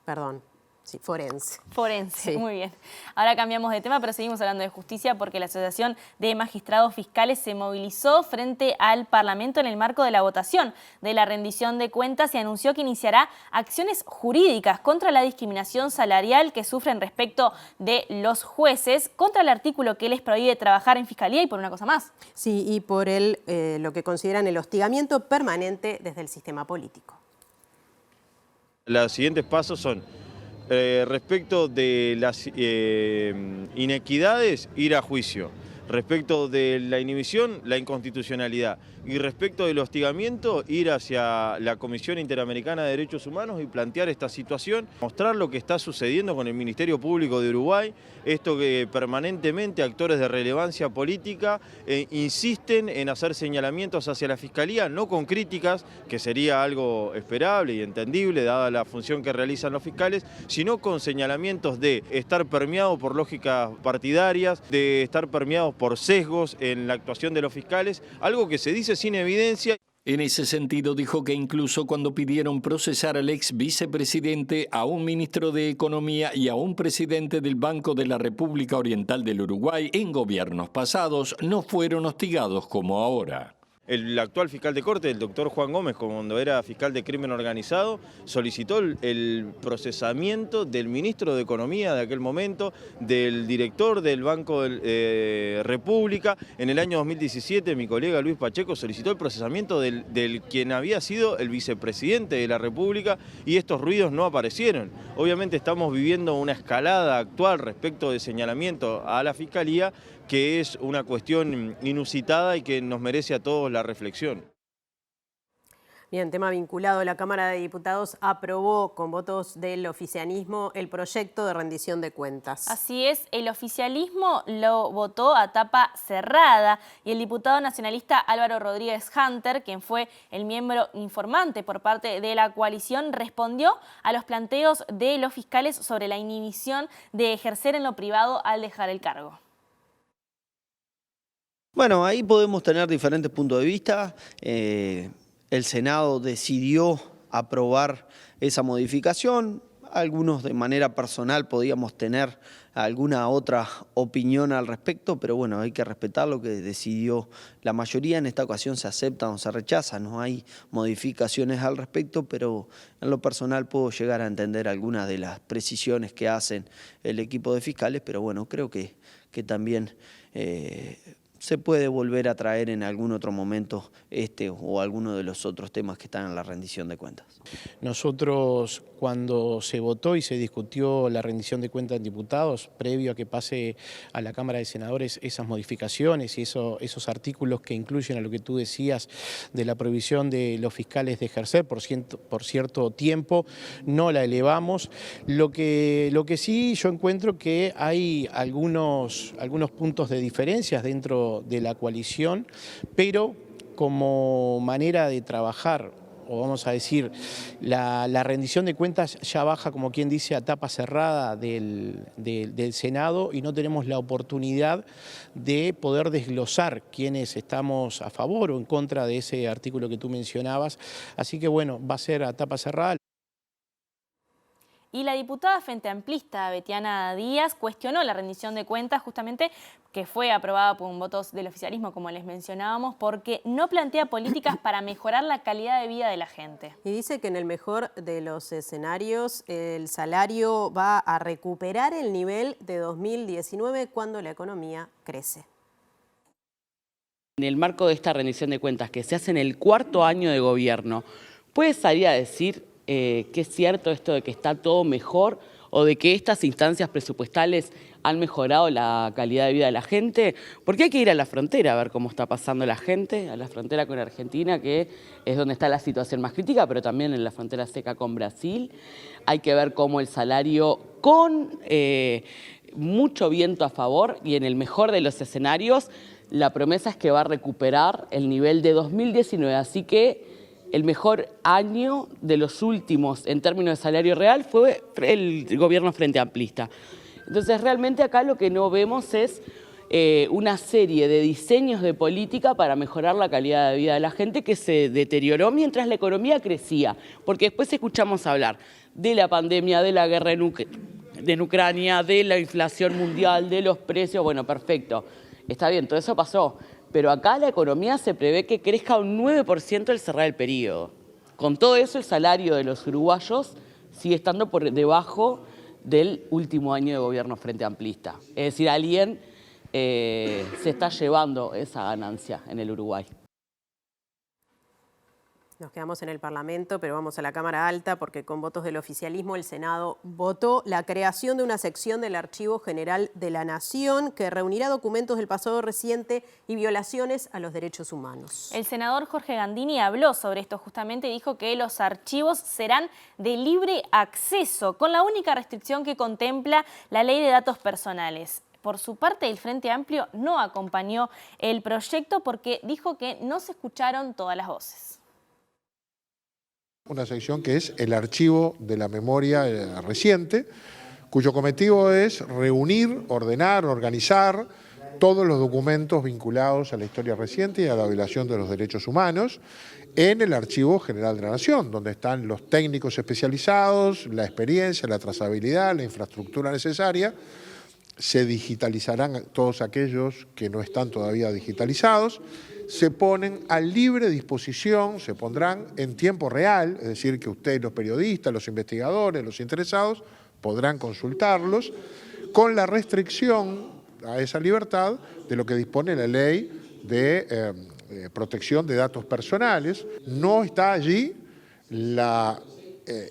Perdón. Sí, forense. Forense, sí. Muy bien. Ahora cambiamos de tema, pero seguimos hablando de justicia porque la Asociación de Magistrados Fiscales se movilizó frente al Parlamento en el marco de la votación de la rendición de cuentas y anunció que iniciará acciones jurídicas contra la discriminación salarial que sufren respecto de los jueces, contra el artículo que les prohíbe trabajar en fiscalía y por una cosa más. Sí, y por lo que consideran el hostigamiento permanente desde el sistema político. Los siguientes pasos son respecto de las inequidades, ir a juicio. Respecto de la inhibición, la inconstitucionalidad. Y respecto del hostigamiento, ir hacia la Comisión Interamericana de Derechos Humanos y plantear esta situación, mostrar lo que está sucediendo con el Ministerio Público de Uruguay, esto que permanentemente actores de relevancia política insisten en hacer señalamientos hacia la Fiscalía, no con críticas, que sería algo esperable y entendible dada la función que realizan los fiscales, sino con señalamientos de estar permeados por lógicas partidarias, de estar permeados por sesgos en la actuación de los fiscales, algo que se dice sin evidencia. En ese sentido dijo que incluso cuando pidieron procesar al ex vicepresidente, a un ministro de Economía y a un presidente del Banco de la República Oriental del Uruguay en gobiernos pasados, no fueron hostigados como ahora. El actual fiscal de corte, el doctor Juan Gómez, cuando era fiscal de crimen organizado, solicitó el procesamiento del ministro de Economía de aquel momento, del director del Banco de República. En el año 2017, mi colega Luis Pacheco solicitó el procesamiento del quien había sido el vicepresidente de la República y estos ruidos no aparecieron. Obviamente estamos viviendo una escalada actual respecto de señalamiento a la Fiscalía, que es una cuestión inusitada y que nos merece a todos la reflexión. Bien, tema vinculado. La Cámara de Diputados aprobó con votos del oficialismo el proyecto de rendición de cuentas. Así es, el oficialismo lo votó a tapa cerrada y el diputado nacionalista Álvaro Rodríguez Hunter, quien fue el miembro informante por parte de la coalición, respondió a los planteos de los fiscales sobre la inhibición de ejercer en lo privado al dejar el cargo. Bueno, ahí podemos tener diferentes puntos de vista. El Senado decidió aprobar esa modificación. Algunos de manera personal podíamos tener alguna otra opinión al respecto, pero bueno, hay que respetar lo que decidió la mayoría. En esta ocasión se acepta o se rechaza, no hay modificaciones al respecto, pero en lo personal puedo llegar a entender algunas de las precisiones que hacen el equipo de fiscales, pero bueno, creo que también se puede volver a traer en algún otro momento o alguno de los otros temas que están en la rendición de cuentas. Nosotros, cuando se votó y se discutió la rendición de cuentas en diputados, previo a que pase a la Cámara de Senadores esas modificaciones y esos artículos que incluyen a lo que tú decías de la prohibición de los fiscales de ejercer por cierto tiempo, no la elevamos. Lo que sí yo encuentro que hay algunos puntos de diferencias dentro de la coalición, pero como manera de trabajar, o vamos a decir, la rendición de cuentas ya baja, como quien dice, a tapa cerrada del Senado y no tenemos la oportunidad de poder desglosar quiénes estamos a favor o en contra de ese artículo que tú mencionabas. Así que bueno, va a ser a tapa cerrada. Y la diputada frente amplista Betiana Díaz cuestionó la rendición de cuentas justamente que fue aprobada por votos del oficialismo, como les mencionábamos, porque no plantea políticas para mejorar la calidad de vida de la gente. Y dice que en el mejor de los escenarios el salario va a recuperar el nivel de 2019 cuando la economía crece. En el marco de esta rendición de cuentas que se hace en el cuarto año de gobierno, ¿puede salir a decir que es cierto esto de que está todo mejor o de que estas instancias presupuestales han mejorado la calidad de vida de la gente? Porque hay que ir a la frontera a ver cómo está pasando la gente, a la frontera con Argentina, que es donde está la situación más crítica, pero también en la frontera seca con Brasil. Hay que ver cómo el salario con mucho viento a favor y en el mejor de los escenarios, la promesa es que va a recuperar el nivel de 2019, así que el mejor año de los últimos en términos de salario real fue el gobierno frente amplista. Entonces realmente acá lo que no vemos es una serie de diseños de política para mejorar la calidad de vida de la gente que se deterioró mientras la economía crecía, porque después escuchamos hablar de la pandemia, de la guerra en Ucrania, de la inflación mundial, de los precios. Bueno, perfecto, está bien, todo eso pasó. Pero acá la economía se prevé que crezca un 9% al cerrar el periodo. Con todo eso, el salario de los uruguayos sigue estando por debajo del último año de gobierno frente amplista. Es decir, alguien se está llevando esa ganancia en el Uruguay. Nos quedamos en el Parlamento, pero vamos a la Cámara Alta porque con votos del oficialismo el Senado votó la creación de una sección del Archivo General de la Nación que reunirá documentos del pasado reciente y violaciones a los derechos humanos. El senador Jorge Gandini habló sobre esto justamente y dijo que los archivos serán de libre acceso, con la única restricción que contempla la Ley de Datos Personales. Por su parte, el Frente Amplio no acompañó el proyecto porque dijo que no se escucharon todas las voces. Una sección que es el archivo de la memoria reciente, cuyo cometido es reunir, ordenar, organizar todos los documentos vinculados a la historia reciente y a la violación de los derechos humanos en el Archivo General de la Nación, donde están los técnicos especializados, la experiencia, la trazabilidad, la infraestructura necesaria. Se digitalizarán todos aquellos que no están todavía digitalizados. Se ponen a libre disposición, se pondrán en tiempo real, es decir, que ustedes, los periodistas, los investigadores, los interesados, podrán consultarlos, con la restricción a esa libertad de lo que dispone la ley de protección de datos personales. No está allí la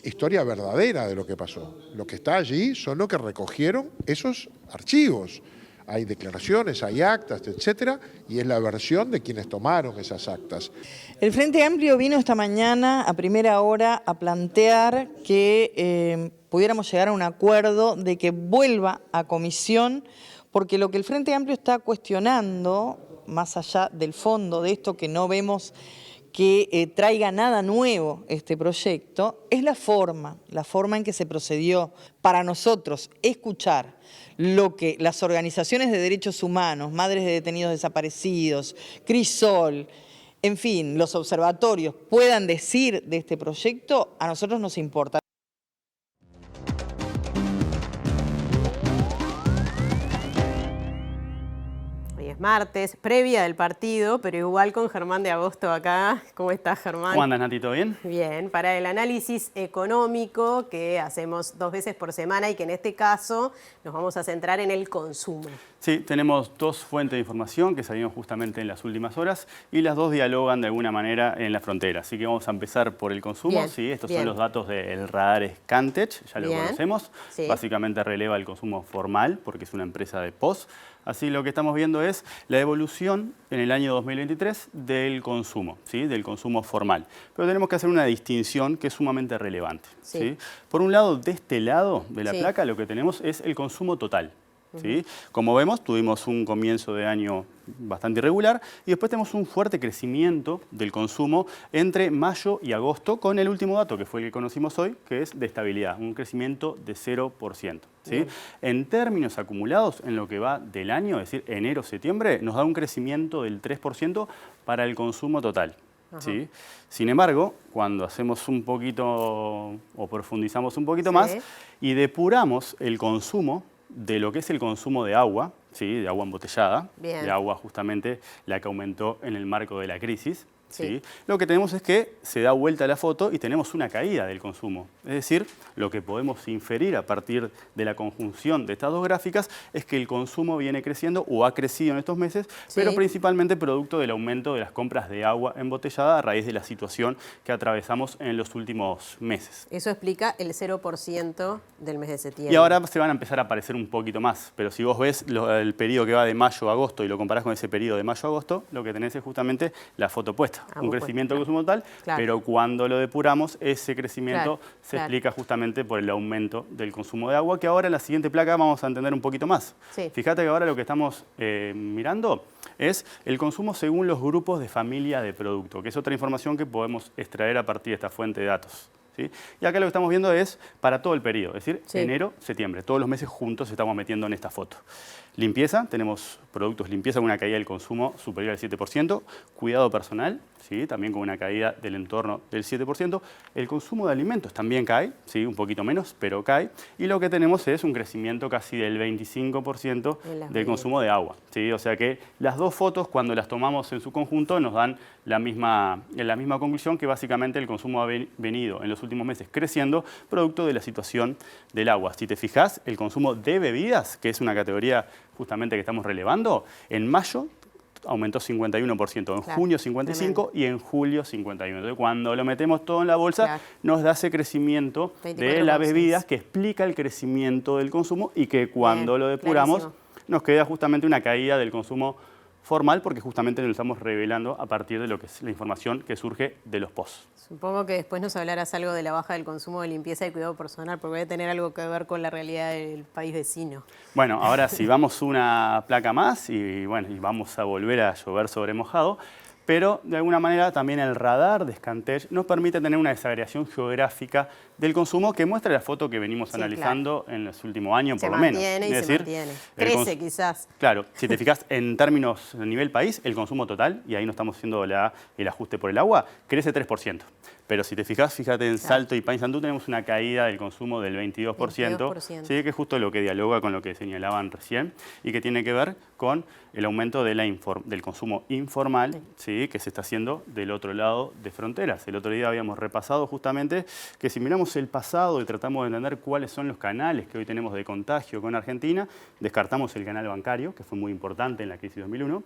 historia verdadera de lo que pasó. Lo que está allí son lo que recogieron esos archivos. hay declaraciones, hay actas, etcétera, y es la versión de quienes tomaron esas actas. El Frente Amplio vino esta mañana a primera hora a plantear que pudiéramos llegar a un acuerdo de que vuelva a comisión, porque lo que el Frente Amplio está cuestionando, más allá del fondo de esto, que no vemos que traiga nada nuevo este proyecto, es la forma en que se procedió. Para nosotros, escuchar lo que las organizaciones de derechos humanos, Madres de Detenidos Desaparecidos, Crisol, en fin, los observatorios puedan decir de este proyecto, a nosotros nos importa. Martes, previa del partido, pero igual con Germán de Agosto acá. ¿Cómo estás, Germán? ¿Cómo andas, Nati? ¿Todo bien? Bien, para el análisis económico que hacemos 2 veces por semana y que en este caso nos vamos a centrar en el consumo. Sí, tenemos 2 fuentes de información que salieron justamente en las últimas horas y las 2 dialogan de alguna manera en la frontera. Así que vamos a empezar por el consumo. Bien, sí, estos bien. son los datos del radar Scantech, ya lo Bien, conocemos. sí. Básicamente releva el consumo formal porque es una empresa de POS. Así lo que estamos viendo es la evolución en el año 2023 del consumo, ¿sí? Del consumo formal. Pero tenemos que hacer una distinción que es sumamente relevante. Sí. ¿Sí? Por un lado, de este lado de la Sí. placa lo que tenemos es el consumo total. ¿Sí? Como vemos, tuvimos un comienzo de año bastante irregular y después tenemos un fuerte crecimiento del consumo entre mayo y agosto con el último dato, que fue el que conocimos hoy, que es de estabilidad, un crecimiento de 0%. ¿Sí? En términos acumulados, en lo que va del año, es decir, enero-septiembre, nos da un crecimiento del 3% para el consumo total. ¿Sí? Sin embargo, cuando hacemos un poquito o profundizamos un poquito más y depuramos el consumo de lo que es el consumo de agua, ¿sí? De agua embotellada, Bien. de agua justamente la que aumentó en el marco de la crisis. ¿Sí? Lo que tenemos es que se da vuelta a la foto y tenemos una caída del consumo. Es decir, lo que podemos inferir a partir de la conjunción de estas 2 gráficas es que el consumo viene creciendo o ha crecido en estos meses, pero principalmente producto del aumento de las compras de agua embotellada a raíz de la situación que atravesamos en los últimos meses. Eso explica el 0% del mes de septiembre. Y ahora se van a empezar a aparecer un poquito más, pero si vos ves el periodo que va de mayo a agosto y lo comparás con ese periodo de mayo a agosto, lo que tenés es justamente la foto puesta. Un crecimiento del consumo total, pero cuando lo depuramos, ese crecimiento se explica justamente por el aumento del consumo de agua, que ahora en la siguiente placa vamos a entender un poquito más. Fíjate que ahora lo que estamos mirando es el consumo según los grupos de familia de producto, que es otra información que podemos extraer a partir de esta fuente de datos. ¿Sí? Y acá lo que estamos viendo es para todo el periodo, es decir, enero, septiembre. Todos los meses juntos estamos metiendo en esta foto. Limpieza, tenemos productos limpieza con una caída del consumo superior al 7%. Cuidado personal, ¿sí? También con una caída del entorno del 7%. El consumo de alimentos también cae, ¿sí? Un poquito menos, pero cae. Y lo que tenemos es un crecimiento casi del 25% del consumo de agua. ¿Sí? O sea que las 2 fotos, cuando las tomamos en su conjunto, nos dan la misma conclusión, que básicamente el consumo ha venido en los últimos meses creciendo, producto de la situación del agua. Si te fijas, el consumo de bebidas, que es una categoría justamente que estamos relevando, en mayo aumentó 51%, en junio 55% y en julio 51%. Entonces, cuando lo metemos todo en la bolsa, nos da ese crecimiento de las bebidas que explica el crecimiento del consumo y que cuando lo depuramos nos queda justamente una caída del consumo formal, porque justamente lo estamos revelando a partir de lo que es la información que surge de los POS. Supongo que después nos hablarás algo de la baja del consumo de limpieza y cuidado personal, porque debe tener algo que ver con la realidad del país vecino. Bueno, ahora sí, vamos una placa más y vamos a volver a llover sobre mojado. Pero de alguna manera también el radar de Scantech nos permite tener una desagregación geográfica del consumo que muestra la foto que venimos analizando en los últimos años, por lo menos. Se mantiene. Crece quizás. Claro, si te fijas en términos a nivel país, el consumo total, y ahí no estamos haciendo el ajuste por el agua, crece 3%. Pero si te fijas, fíjate en Salto y Paysandú tenemos una caída del consumo del 22%, ¿sí? Que es justo lo que dialoga con lo que señalaban recién y que tiene que ver con el aumento de del consumo informal, ¿sí? Que se está haciendo del otro lado de fronteras. El otro día habíamos repasado justamente que si miramos el pasado y tratamos de entender cuáles son los canales que hoy tenemos de contagio con Argentina, descartamos el canal bancario, que fue muy importante en la crisis 2001,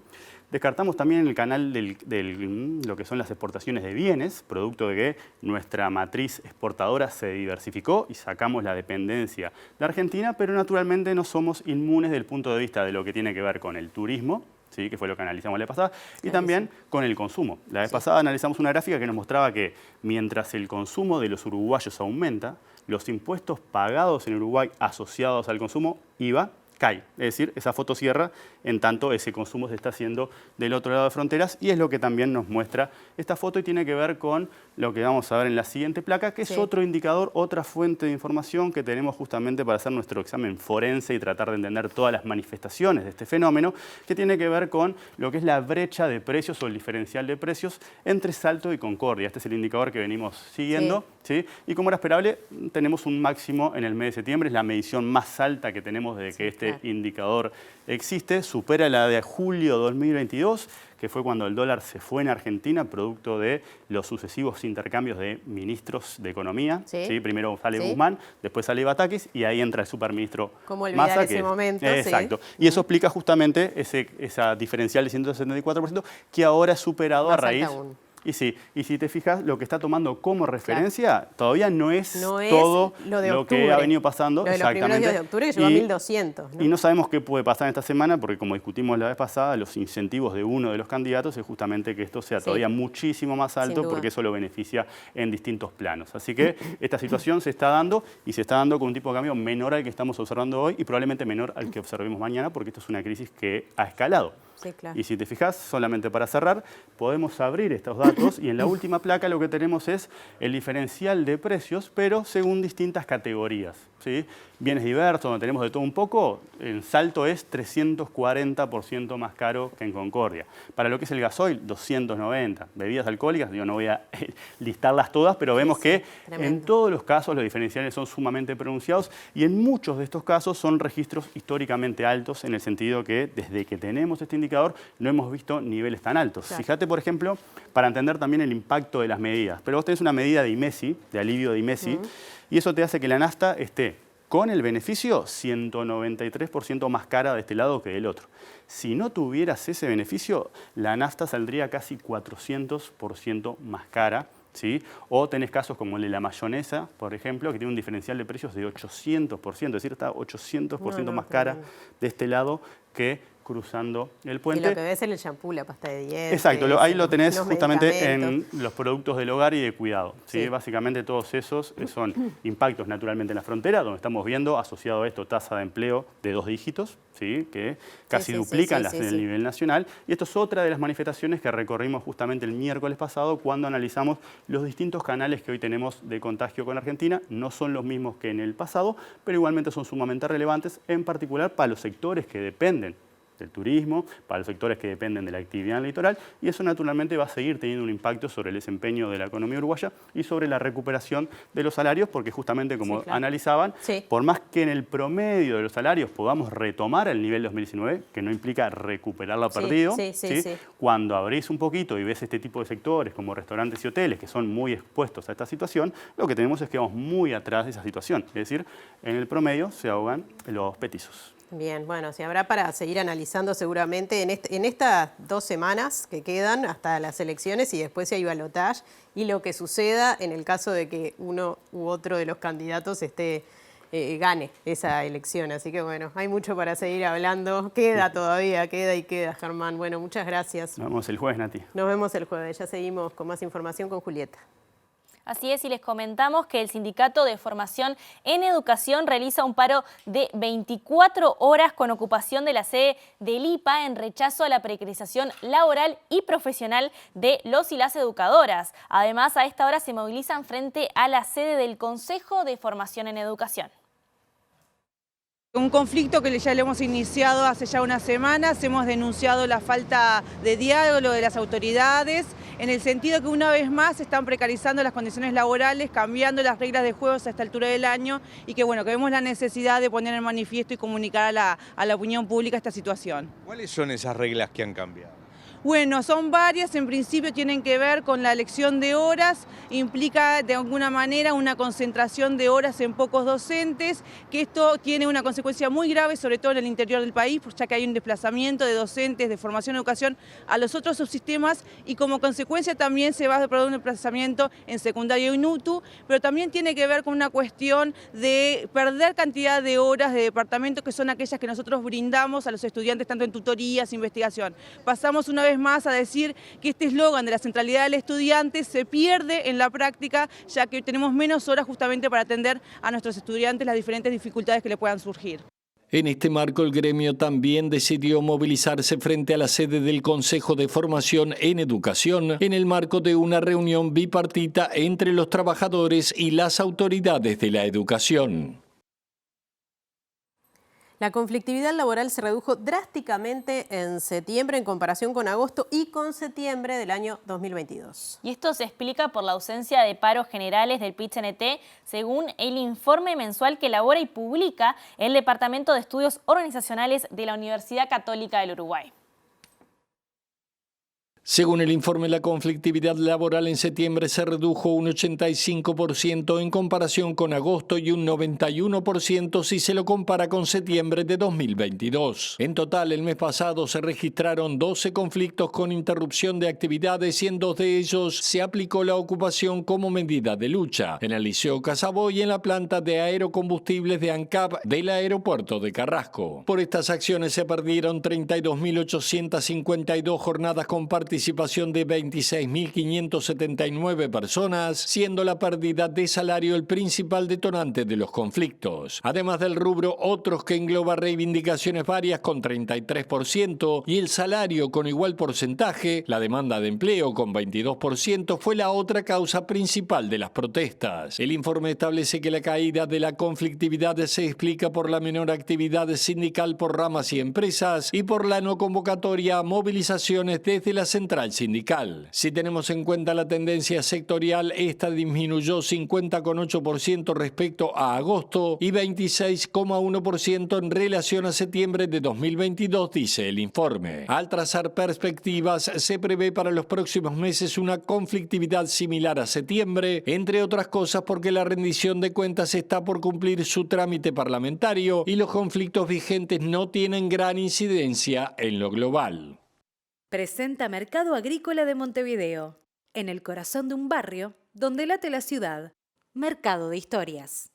descartamos también el canal de lo que son las exportaciones de bienes, producto de que que nuestra matriz exportadora se diversificó y sacamos la dependencia de Argentina, pero naturalmente no somos inmunes del punto de vista de lo que tiene que ver con el turismo, ¿sí? Que fue lo que analizamos la vez pasada, y también con el consumo. La vez pasada analizamos una gráfica que nos mostraba que mientras el consumo de los uruguayos aumenta, los impuestos pagados en Uruguay asociados al consumo, IVA, cae. Es decir, esa foto cierra en tanto ese consumo se está haciendo del otro lado de fronteras, y es lo que también nos muestra esta foto y tiene que ver con lo que vamos a ver en la siguiente placa, que es otro indicador, otra fuente de información que tenemos justamente para hacer nuestro examen forense y tratar de entender todas las manifestaciones de este fenómeno, que tiene que ver con lo que es la brecha de precios o el diferencial de precios entre Salto y Concordia. Este es el indicador que venimos siguiendo, ¿sí? Y como era esperable, tenemos un máximo en el mes de septiembre, es la medición más alta que tenemos desde que este indicador existe, supera la de julio 2022, que fue cuando el dólar se fue en Argentina, producto de los sucesivos intercambios de ministros de Economía. ¿Sí? Primero sale Guzmán, después sale Batakis, y ahí entra el superministro Massa. Ese momento, exacto. Y eso explica justamente esa diferencial de 174%, que ahora es superado a raíz... Y sí, y si te fijas, lo que está tomando como referencia todavía no es todo lo que ha venido pasando. Lo de los primeros días de octubre, que llegó a 1.200. ¿no? Y no sabemos qué puede pasar esta semana, porque como discutimos la vez pasada, los incentivos de uno de los candidatos es justamente que esto sea todavía muchísimo más alto, porque eso lo beneficia en distintos planos. Así que esta situación se está dando, y se está dando con un tipo de cambio menor al que estamos observando hoy y probablemente menor al que observemos mañana, porque esto es una crisis que ha escalado. Sí, claro. Y si te fijas, solamente para cerrar, podemos abrir estos datos y en la última placa lo que tenemos es el diferencial de precios, pero según distintas categorías, ¿sí? Bienes diversos, donde tenemos de todo un poco, en Salto es 340% más caro que en Concordia. Para lo que es el gasoil, 290. Bebidas alcohólicas, yo no voy a listarlas todas, pero vemos que en todos los casos los diferenciales son sumamente pronunciados, y en muchos de estos casos son registros históricamente altos, en el sentido que desde que tenemos este indicador no hemos visto niveles tan altos. Claro. Fíjate, por ejemplo, para entender también el impacto de las medidas. Pero vos tenés una medida de IMESI, de alivio de IMESI, y eso te hace que la nafta esté con el beneficio 193% más cara de este lado que del otro. Si no tuvieras ese beneficio, la nafta saldría casi 400% más cara, ¿sí? O tenés casos como el de la mayonesa, por ejemplo, que tiene un diferencial de precios de 800%, es decir, está 800% más cara de este lado que cruzando el puente. Y lo que ves en el shampoo, la pasta de dientes. Exacto, ahí lo tenés justamente en los productos del hogar y de cuidado. ¿Sí? Básicamente todos esos son impactos naturalmente en la frontera, donde estamos viendo asociado a esto tasa de empleo de 2 dígitos, ¿sí? Que casi duplican las del nivel nacional. Y esto es otra de las manifestaciones que recorrimos justamente el miércoles pasado cuando analizamos los distintos canales que hoy tenemos de contagio con Argentina. No son los mismos que en el pasado, pero igualmente son sumamente relevantes, en particular para los sectores que dependen del turismo, para los sectores que dependen de la actividad en el litoral, y eso naturalmente va a seguir teniendo un impacto sobre el desempeño de la economía uruguaya y sobre la recuperación de los salarios, porque justamente como analizaban, por más que en el promedio de los salarios podamos retomar el nivel 2019, que no implica recuperar lo perdido, cuando abrís un poquito y ves este tipo de sectores como restaurantes y hoteles que son muy expuestos a esta situación, lo que tenemos es que vamos muy atrás de esa situación, es decir, en el promedio se ahogan los petizos. Bien, bueno, si habrá para seguir analizando seguramente en estas 2 semanas que quedan hasta las elecciones, y después si hay balotaje, y lo que suceda en el caso de que uno u otro de los candidatos gane esa elección. Así que bueno, hay mucho para seguir hablando. Queda todavía, queda, Germán. Bueno, muchas gracias. Nos vemos el jueves, Nati. Nos vemos el jueves. Ya seguimos con más información con Julieta. Así es, y les comentamos que el Sindicato de Formación en Educación realiza un paro de 24 horas con ocupación de la sede del IPA en rechazo a la precarización laboral y profesional de los y las educadoras. Además, a esta hora se movilizan frente a la sede del Consejo de Formación en Educación. Un conflicto que ya lo hemos iniciado hace ya unas semanas, hemos denunciado la falta de diálogo de las autoridades, en el sentido que una vez más se están precarizando las condiciones laborales, cambiando las reglas de juego a esta altura del año, y que bueno, que vemos la necesidad de poner en manifiesto y comunicar a la opinión pública esta situación. ¿Cuáles son esas reglas que han cambiado? Bueno, son varias, en principio tienen que ver con la elección de horas, implica de alguna manera una concentración de horas en pocos docentes, que esto tiene una consecuencia muy grave, sobre todo en el interior del país, ya que hay un desplazamiento de docentes de formación y educación a los otros subsistemas y como consecuencia también se va a producir un desplazamiento en secundaria y en UTU, pero también tiene que ver con una cuestión de perder cantidad de horas de departamento que son aquellas que nosotros brindamos a los estudiantes tanto en tutorías, investigación. Pasamos una vez más a decir que este eslogan de la centralidad del estudiante se pierde en la práctica, ya que tenemos menos horas justamente para atender a nuestros estudiantes las diferentes dificultades que le puedan surgir. En este marco, el gremio también decidió movilizarse frente a la sede del Consejo de Formación en Educación en el marco de una reunión bipartita entre los trabajadores y las autoridades de la educación. La conflictividad laboral se redujo drásticamente en septiembre en comparación con agosto y con septiembre del año 2022. Y esto se explica por la ausencia de paros generales del PIT-CNT, según el informe mensual que elabora y publica el Departamento de Estudios Organizacionales de la Universidad Católica del Uruguay. Según el informe, la conflictividad laboral en septiembre se redujo un 85% en comparación con agosto y un 91% si se lo compara con septiembre de 2022. En total, el mes pasado se registraron 12 conflictos con interrupción de actividades y en 2 de ellos se aplicó la ocupación como medida de lucha, en el Liceo Casabó y en la planta de aerocombustibles de ANCAP del aeropuerto de Carrasco. Por estas acciones se perdieron 32.852 jornadas con participación de 26.579 personas, siendo la pérdida de salario el principal detonante de los conflictos. Además del rubro, otros que engloba reivindicaciones varias con 33% y el salario con igual porcentaje, la demanda de empleo con 22% fue la otra causa principal de las protestas. El informe establece que la caída de la conflictividad se explica por la menor actividad sindical por ramas y empresas y por la no convocatoria a movilizaciones desde la central sindical. Si tenemos en cuenta la tendencia sectorial, esta disminuyó 50,8% respecto a agosto y 26,1% en relación a septiembre de 2022, dice el informe. Al trazar perspectivas, se prevé para los próximos meses una conflictividad similar a septiembre, entre otras cosas porque la rendición de cuentas está por cumplir su trámite parlamentario y los conflictos vigentes no tienen gran incidencia en lo global. Presenta Mercado Agrícola de Montevideo, en el corazón de un barrio donde late la ciudad. Mercado de Historias.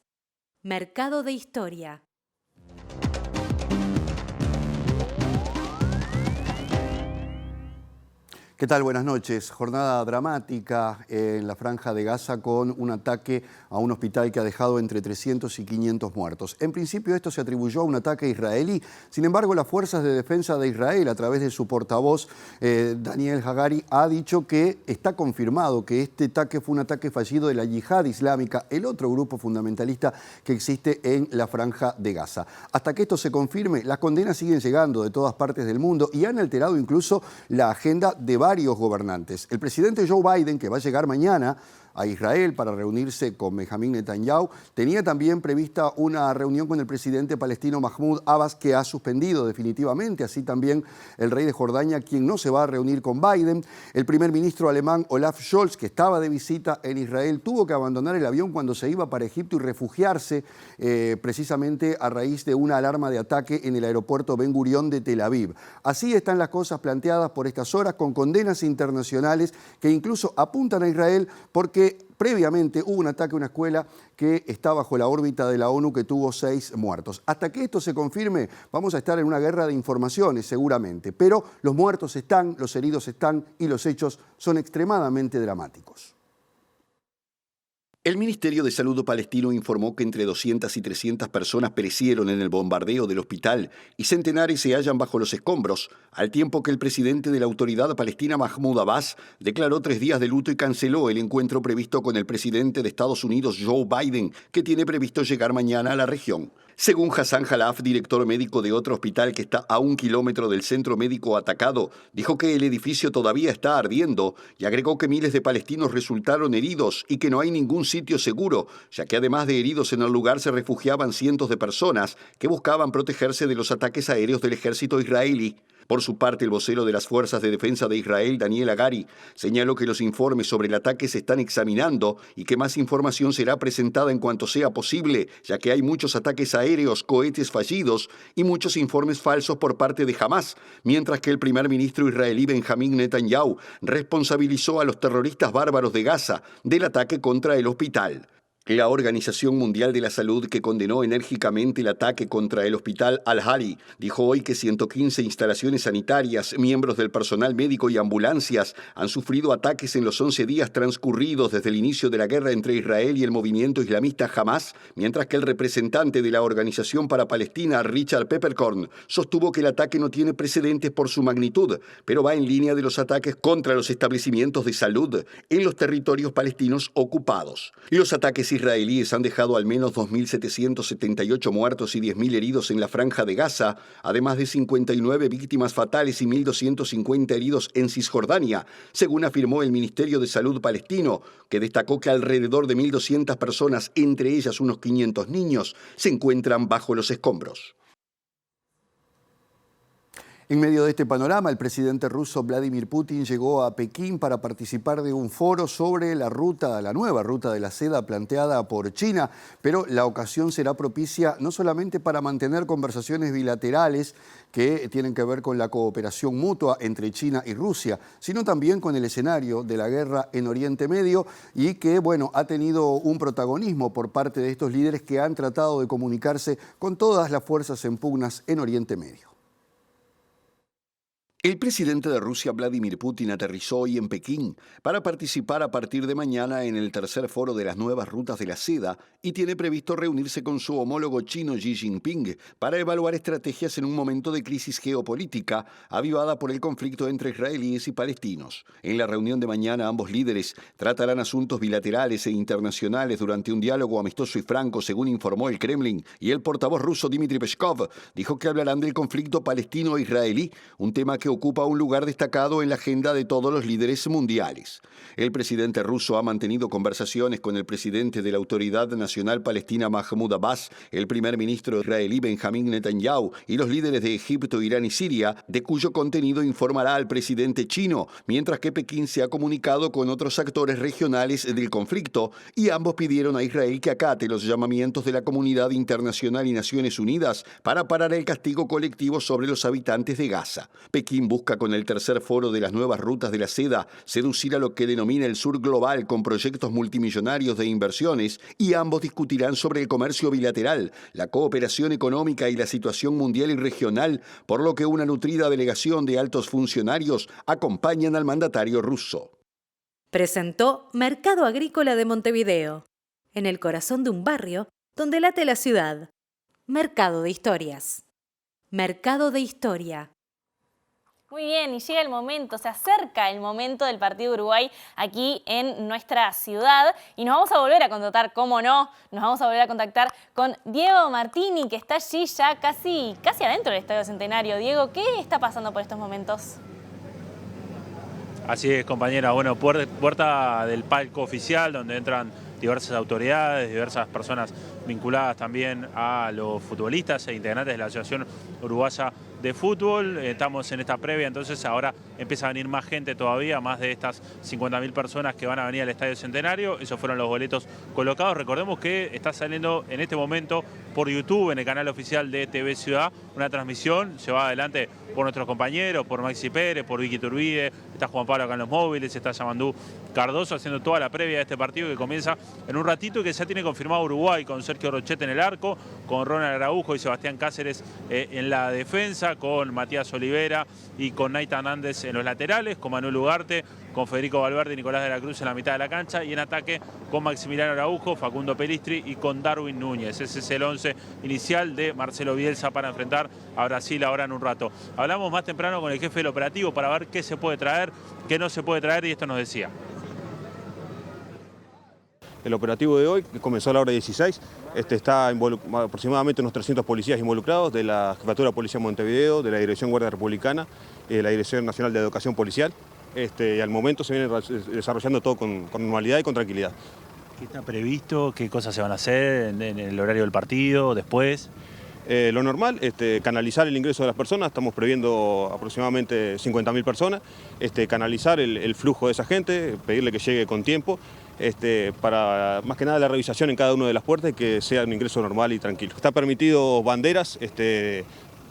Mercado de Historia. ¿Qué tal? Buenas noches. Jornada dramática en la Franja de Gaza con un ataque a un hospital que ha dejado entre 300 y 500 muertos. En principio esto se atribuyó a un ataque israelí. Sin embargo, las fuerzas de defensa de Israel, a través de su portavoz Daniel Hagari, ha dicho que está confirmado que este ataque fue un ataque fallido de la Yihad Islámica, el otro grupo fundamentalista que existe en la Franja de Gaza. Hasta que esto se confirme, las condenas siguen llegando de todas partes del mundo y han alterado incluso la agenda de varios gobernantes. El presidente Joe Biden, que va a llegar mañana a Israel para reunirse con Benjamín Netanyahu, tenía también prevista una reunión con el presidente palestino Mahmoud Abbas, que ha suspendido definitivamente, así también el rey de Jordania, quien no se va a reunir con Biden. El primer ministro alemán Olaf Scholz, que estaba de visita en Israel, tuvo que abandonar el avión cuando se iba para Egipto y refugiarse precisamente a raíz de una alarma de ataque en el aeropuerto Ben Gurión de Tel Aviv. Así están las cosas planteadas por estas horas, con condenas internacionales que incluso apuntan a Israel porque previamente hubo un ataque a una escuela que está bajo la órbita de la ONU que tuvo 6 muertos. Hasta que esto se confirme, vamos a estar en una guerra de informaciones seguramente, pero los muertos están, los heridos están y los hechos son extremadamente dramáticos. El Ministerio de Salud palestino informó que entre 200 y 300 personas perecieron en el bombardeo del hospital y centenares se hallan bajo los escombros, al tiempo que el presidente de la autoridad palestina Mahmoud Abbas declaró 3 días de luto y canceló el encuentro previsto con el presidente de Estados Unidos, Joe Biden, que tiene previsto llegar mañana a la región. Según Hassan Halaf, director médico de otro hospital que está a 1 kilómetro del centro médico atacado, dijo que el edificio todavía está ardiendo y agregó que miles de palestinos resultaron heridos y que no hay ningún sitio seguro, ya que además de heridos en el lugar se refugiaban cientos de personas que buscaban protegerse de los ataques aéreos del ejército israelí. Por su parte, el vocero de las Fuerzas de Defensa de Israel, Daniel Hagari, señaló que los informes sobre el ataque se están examinando y que más información será presentada en cuanto sea posible, ya que hay muchos ataques aéreos, cohetes fallidos y muchos informes falsos por parte de Hamás, mientras que el primer ministro israelí Benjamín Netanyahu responsabilizó a los terroristas bárbaros de Gaza del ataque contra el hospital. La Organización Mundial de la Salud, que condenó enérgicamente el ataque contra el hospital Al-Ahli, dijo hoy que 115 instalaciones sanitarias, miembros del personal médico y ambulancias han sufrido ataques en los 11 días transcurridos desde el inicio de la guerra entre Israel y el movimiento islamista Hamás, mientras que el representante de la Organización para Palestina, Richard Peppercorn, sostuvo que el ataque no tiene precedentes por su magnitud, pero va en línea de los ataques contra los establecimientos de salud en los territorios palestinos ocupados. Los ataques israelíes han dejado al menos 2.778 muertos y 10.000 heridos en la Franja de Gaza, además de 59 víctimas fatales y 1.250 heridos en Cisjordania, según afirmó el Ministerio de Salud palestino, que destacó que alrededor de 1.200 personas, entre ellas unos 500 niños, se encuentran bajo los escombros. En medio de este panorama, el presidente ruso Vladimir Putin llegó a Pekín para participar de un foro sobre la nueva ruta de la seda planteada por China, pero la ocasión será propicia no solamente para mantener conversaciones bilaterales que tienen que ver con la cooperación mutua entre China y Rusia, sino también con el escenario de la guerra en Oriente Medio y que, ha tenido un protagonismo por parte de estos líderes que han tratado de comunicarse con todas las fuerzas en pugnas en Oriente Medio. El presidente de Rusia, Vladimir Putin, aterrizó hoy en Pekín para participar a partir de mañana en el tercer foro de las nuevas rutas de la seda y tiene previsto reunirse con su homólogo chino Xi Jinping para evaluar estrategias en un momento de crisis geopolítica avivada por el conflicto entre israelíes y palestinos. En la reunión de mañana, ambos líderes tratarán asuntos bilaterales e internacionales durante un diálogo amistoso y franco, según informó el Kremlin, y el portavoz ruso Dmitry Peskov dijo que hablarán del conflicto palestino-israelí, un tema que ocupa un lugar destacado en la agenda de todos los líderes mundiales. El presidente ruso ha mantenido conversaciones con el presidente de la Autoridad Nacional Palestina Mahmoud Abbas, el primer ministro israelí Benjamín Netanyahu y los líderes de Egipto, Irán y Siria, de cuyo contenido informará al presidente chino, mientras que Pekín se ha comunicado con otros actores regionales del conflicto y ambos pidieron a Israel que acate los llamamientos de la comunidad internacional y Naciones Unidas para parar el castigo colectivo sobre los habitantes de Gaza. Pekín busca con el tercer foro de las nuevas rutas de la seda seducir a lo que denomina el sur global con proyectos multimillonarios de inversiones y ambos discutirán sobre el comercio bilateral, la cooperación económica y la situación mundial y regional, por lo que una nutrida delegación de altos funcionarios acompañan al mandatario ruso. Presentó Mercado Agrícola de Montevideo, en el corazón de un barrio donde late la ciudad. Mercado de Historias. Mercado de Historia. Muy bien, y llega el momento, se acerca el momento del partido de Uruguay aquí en nuestra ciudad y nos vamos a volver a contactar, cómo no, nos vamos a volver a contactar con Diego Martini, que está allí ya casi adentro del Estadio Centenario. Diego, ¿qué está pasando por estos momentos? Así es, compañera. Bueno, puerta del palco oficial donde entran diversas autoridades, diversas personas vinculadas también a los futbolistas e integrantes de la Asociación Uruguaya de Fútbol. Estamos en esta previa, entonces ahora empieza a venir más gente todavía, más de estas 50.000 personas que van a venir al Estadio Centenario. Esos fueron los boletos colocados. Recordemos que está saliendo en este momento por YouTube, en el canal oficial de TV Ciudad, una transmisión llevada adelante por nuestros compañeros, por Maxi Pérez, por Vicky Turbide, está Juan Pablo acá en los móviles, está Yamandú Cardoso haciendo toda la previa de este partido que comienza en un ratito y que ya tiene confirmado Uruguay con Sergio Rochete en el arco, con Ronald Araujo y Sebastián Cáceres en la defensa, con Matías Olivera y con Nathan Andes en los laterales, con Manuel Ugarte, con Federico Valverde y Nicolás de la Cruz en la mitad de la cancha, y en ataque con Maximiliano Araujo, Facundo Pelistri y con Darwin Núñez. Ese es el 11 inicial de Marcelo Bielsa para enfrentar a Brasil ahora en un rato. Hablamos más temprano con el jefe del operativo para ver qué se puede traer, qué no se puede traer, y esto nos decía. El operativo de hoy, que comenzó a la hora 16, está aproximadamente unos 300 policías involucrados de la Jefatura de Policía de Montevideo, de la Dirección Guardia Republicana, de la Dirección Nacional de Educación Policial. Y al momento se viene desarrollando todo con normalidad y con tranquilidad. ¿Qué está previsto? ¿Qué cosas se van a hacer en el horario del partido, después? Lo normal, canalizar el ingreso de las personas, estamos previendo aproximadamente 50.000 personas, canalizar el flujo de esa gente, pedirle que llegue con tiempo, para más que nada la revisación en cada una de las puertas y que sea un ingreso normal y tranquilo. Está permitido banderas,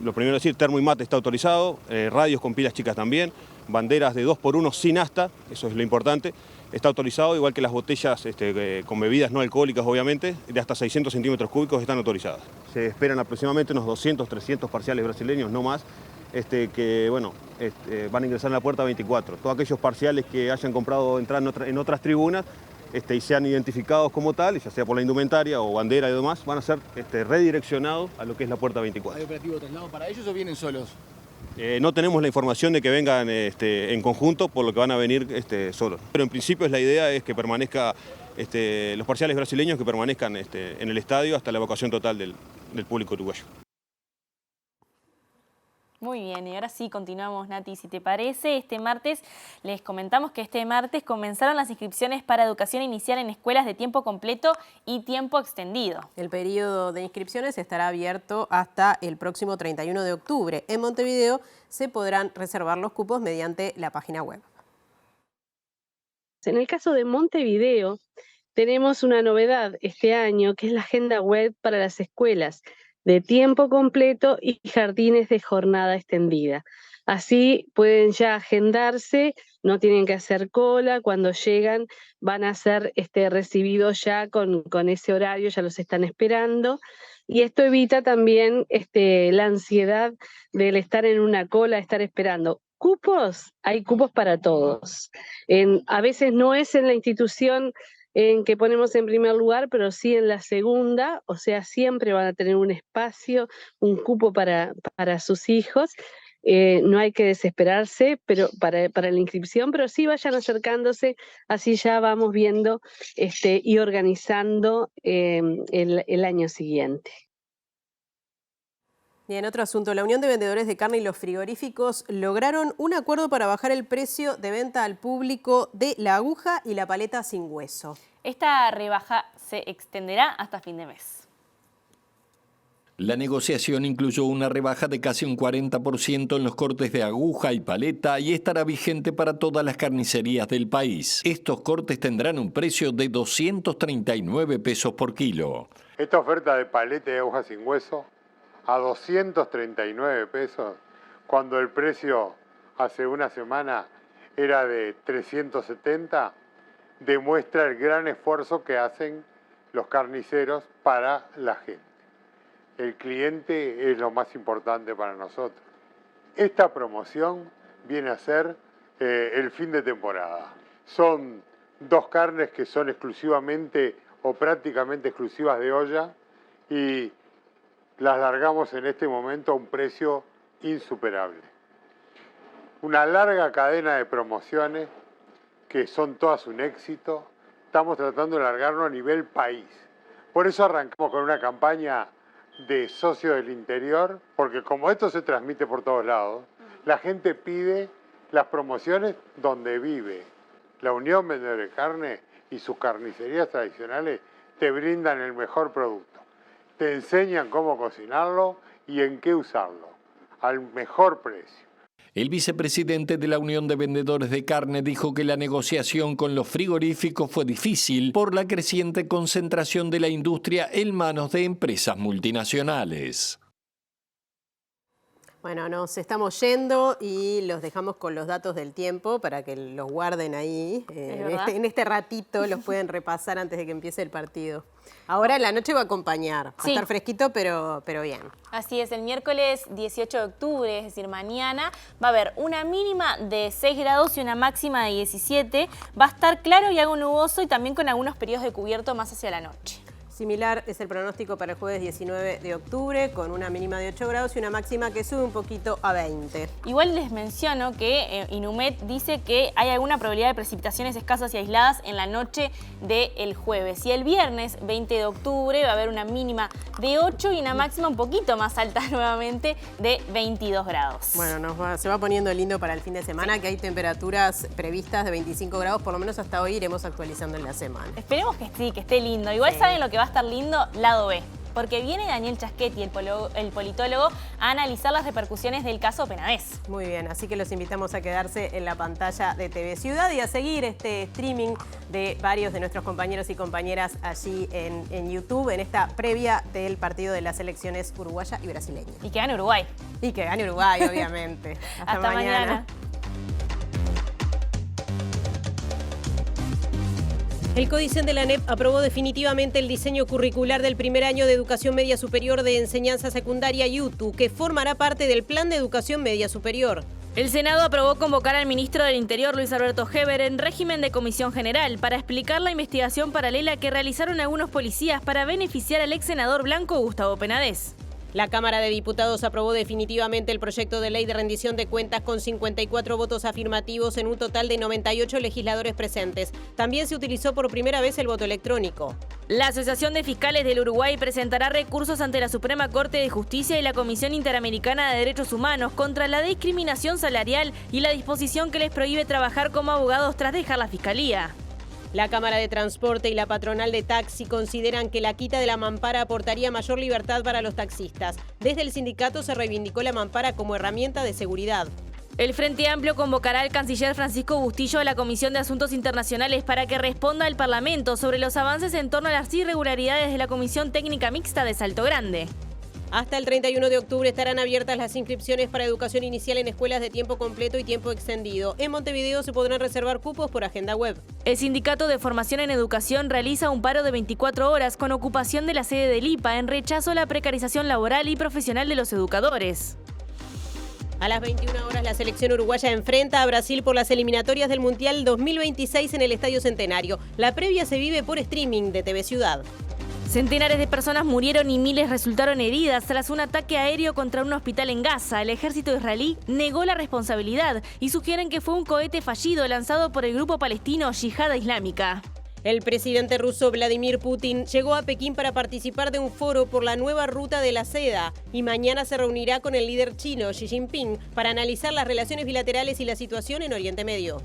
lo primero es decir, termo y mate está autorizado, radios con pilas chicas también, banderas de 2x1 sin asta, eso es lo importante, está autorizado, igual que las botellas con bebidas no alcohólicas, obviamente, de hasta 600 centímetros cúbicos están autorizadas. Se esperan aproximadamente unos 200, 300 parciales brasileños, no más, que bueno, van a ingresar en la puerta 24. Todos aquellos parciales que hayan comprado entrada en otras tribunas y sean identificados como tal, ya sea por la indumentaria o bandera y demás, van a ser redireccionados a lo que es la puerta 24. ¿Hay operativo de traslado para ellos o vienen solos? No tenemos la información de que vengan en conjunto, por lo que van a venir solos. Pero en principio la idea es que permanezca los parciales brasileños que permanezcan en el estadio hasta la evacuación total del público uruguayo. Muy bien, y ahora sí continuamos, Nati, si te parece. Este martes les comentamos que este martes comenzaron las inscripciones para educación inicial en escuelas de tiempo completo y tiempo extendido. El periodo de inscripciones estará abierto hasta el próximo 31 de octubre. En Montevideo se podrán reservar los cupos mediante la página web. En el caso de Montevideo, tenemos una novedad este año, que es la agenda web para las escuelas de tiempo completo y jardines de jornada extendida. Así pueden ya agendarse, no tienen que hacer cola, cuando llegan van a ser recibidos ya con ese horario, ya los están esperando. Y esto evita también la ansiedad del estar en una cola, estar esperando. Cupos, hay cupos para todos. A veces no es en la institución en que ponemos en primer lugar, pero sí en la segunda, o sea, siempre van a tener un espacio, un cupo para sus hijos. No hay que desesperarse pero para la inscripción, pero sí vayan acercándose, así ya vamos viendo y organizando el año siguiente. Y en otro asunto, la Unión de Vendedores de Carne y los Frigoríficos lograron un acuerdo para bajar el precio de venta al público de la aguja y la paleta sin hueso. Esta rebaja se extenderá hasta fin de mes. La negociación incluyó una rebaja de casi un 40% en los cortes de aguja y paleta y estará vigente para todas las carnicerías del país. Estos cortes tendrán un precio de 239 pesos por kilo. Esta oferta de paleta y aguja sin hueso a 239 pesos, cuando el precio hace una semana era de 370, demuestra el gran esfuerzo que hacen los carniceros para la gente. El cliente es lo más importante para nosotros. Esta promoción viene a ser el fin de temporada. Son dos carnes que son exclusivamente o prácticamente exclusivas de olla y las largamos en este momento a un precio insuperable. Una larga cadena de promociones que son todas un éxito. Estamos tratando de largarlo a nivel país. Por eso arrancamos con una campaña de socios del interior, porque como esto se transmite por todos lados, la gente pide las promociones donde vive. La Unión Vendedores de Carne y sus carnicerías tradicionales te brindan el mejor producto. Te enseñan cómo cocinarlo y en qué usarlo, al mejor precio. El vicepresidente de la Unión de Vendedores de Carne dijo que la negociación con los frigoríficos fue difícil por la creciente concentración de la industria en manos de empresas multinacionales. Bueno, nos estamos yendo y los dejamos con los datos del tiempo para que los guarden ahí. En este ratito los pueden repasar antes de que empiece el partido. Ahora en la noche va a acompañar. Va a estar fresquito, pero bien. Así es, el miércoles 18 de octubre, es decir, mañana, va a haber una mínima de 6 grados y una máxima de 17. Va a estar claro y algo nuboso y también con algunos periodos de cubierto más hacia la noche. Similar es el pronóstico para el jueves 19 de octubre, con una mínima de 8 grados y una máxima que sube un poquito a 20. Igual les menciono que Inumet dice que hay alguna probabilidad de precipitaciones escasas y aisladas en la noche del jueves. Y el viernes 20 de octubre va a haber una mínima de 8 y una máxima un poquito más alta nuevamente de 22 grados. Bueno, se va poniendo lindo para el fin de semana, que hay temperaturas previstas de 25 grados, por lo menos hasta hoy iremos actualizando en la semana. Esperemos que sí, que esté lindo. Igual saben lo que va a estar lindo, lado B. porque viene Daniel Chaschetti, el politólogo, a analizar las repercusiones del caso Penades. Muy bien, así que los invitamos a quedarse en la pantalla de TV Ciudad y a seguir este streaming de varios de nuestros compañeros y compañeras allí en YouTube, en esta previa del partido de las selecciones uruguaya y brasileña. Y que gane Uruguay. Y que gane Uruguay, obviamente. Hasta mañana. El Codicen de la ANEP aprobó definitivamente el diseño curricular del primer año de Educación Media Superior de Enseñanza Secundaria IUTU, que formará parte del Plan de Educación Media Superior. El Senado aprobó convocar al ministro del Interior, Luis Alberto Heber, en régimen de comisión general para explicar la investigación paralela que realizaron algunos policías para beneficiar al ex senador blanco Gustavo Penades. La Cámara de Diputados aprobó definitivamente el proyecto de ley de rendición de cuentas con 54 votos afirmativos en un total de 98 legisladores presentes. También se utilizó por primera vez el voto electrónico. La Asociación de Fiscales del Uruguay presentará recursos ante la Suprema Corte de Justicia y la Comisión Interamericana de Derechos Humanos contra la discriminación salarial y la disposición que les prohíbe trabajar como abogados tras dejar la Fiscalía. La Cámara de Transporte y la Patronal de Taxi consideran que la quita de la mampara aportaría mayor libertad para los taxistas. Desde el sindicato se reivindicó la mampara como herramienta de seguridad. El Frente Amplio convocará al canciller Francisco Bustillo a la Comisión de Asuntos Internacionales para que responda al Parlamento sobre los avances en torno a las irregularidades de la Comisión Técnica Mixta de Salto Grande. Hasta el 31 de octubre estarán abiertas las inscripciones para educación inicial en escuelas de tiempo completo y tiempo extendido. En Montevideo se podrán reservar cupos por agenda web. El Sindicato de Formación en Educación realiza un paro de 24 horas con ocupación de la sede del IPA en rechazo a la precarización laboral y profesional de los educadores. A las 21 horas la selección uruguaya enfrenta a Brasil por las eliminatorias del Mundial 2026 en el Estadio Centenario. La previa se vive por streaming de TV Ciudad. Centenares de personas murieron y miles resultaron heridas tras un ataque aéreo contra un hospital en Gaza. El ejército israelí negó la responsabilidad y sugieren que fue un cohete fallido lanzado por el grupo palestino Yihad Islámica. El presidente ruso Vladimir Putin llegó a Pekín para participar de un foro por la nueva ruta de la seda y mañana se reunirá con el líder chino Xi Jinping para analizar las relaciones bilaterales y la situación en Oriente Medio.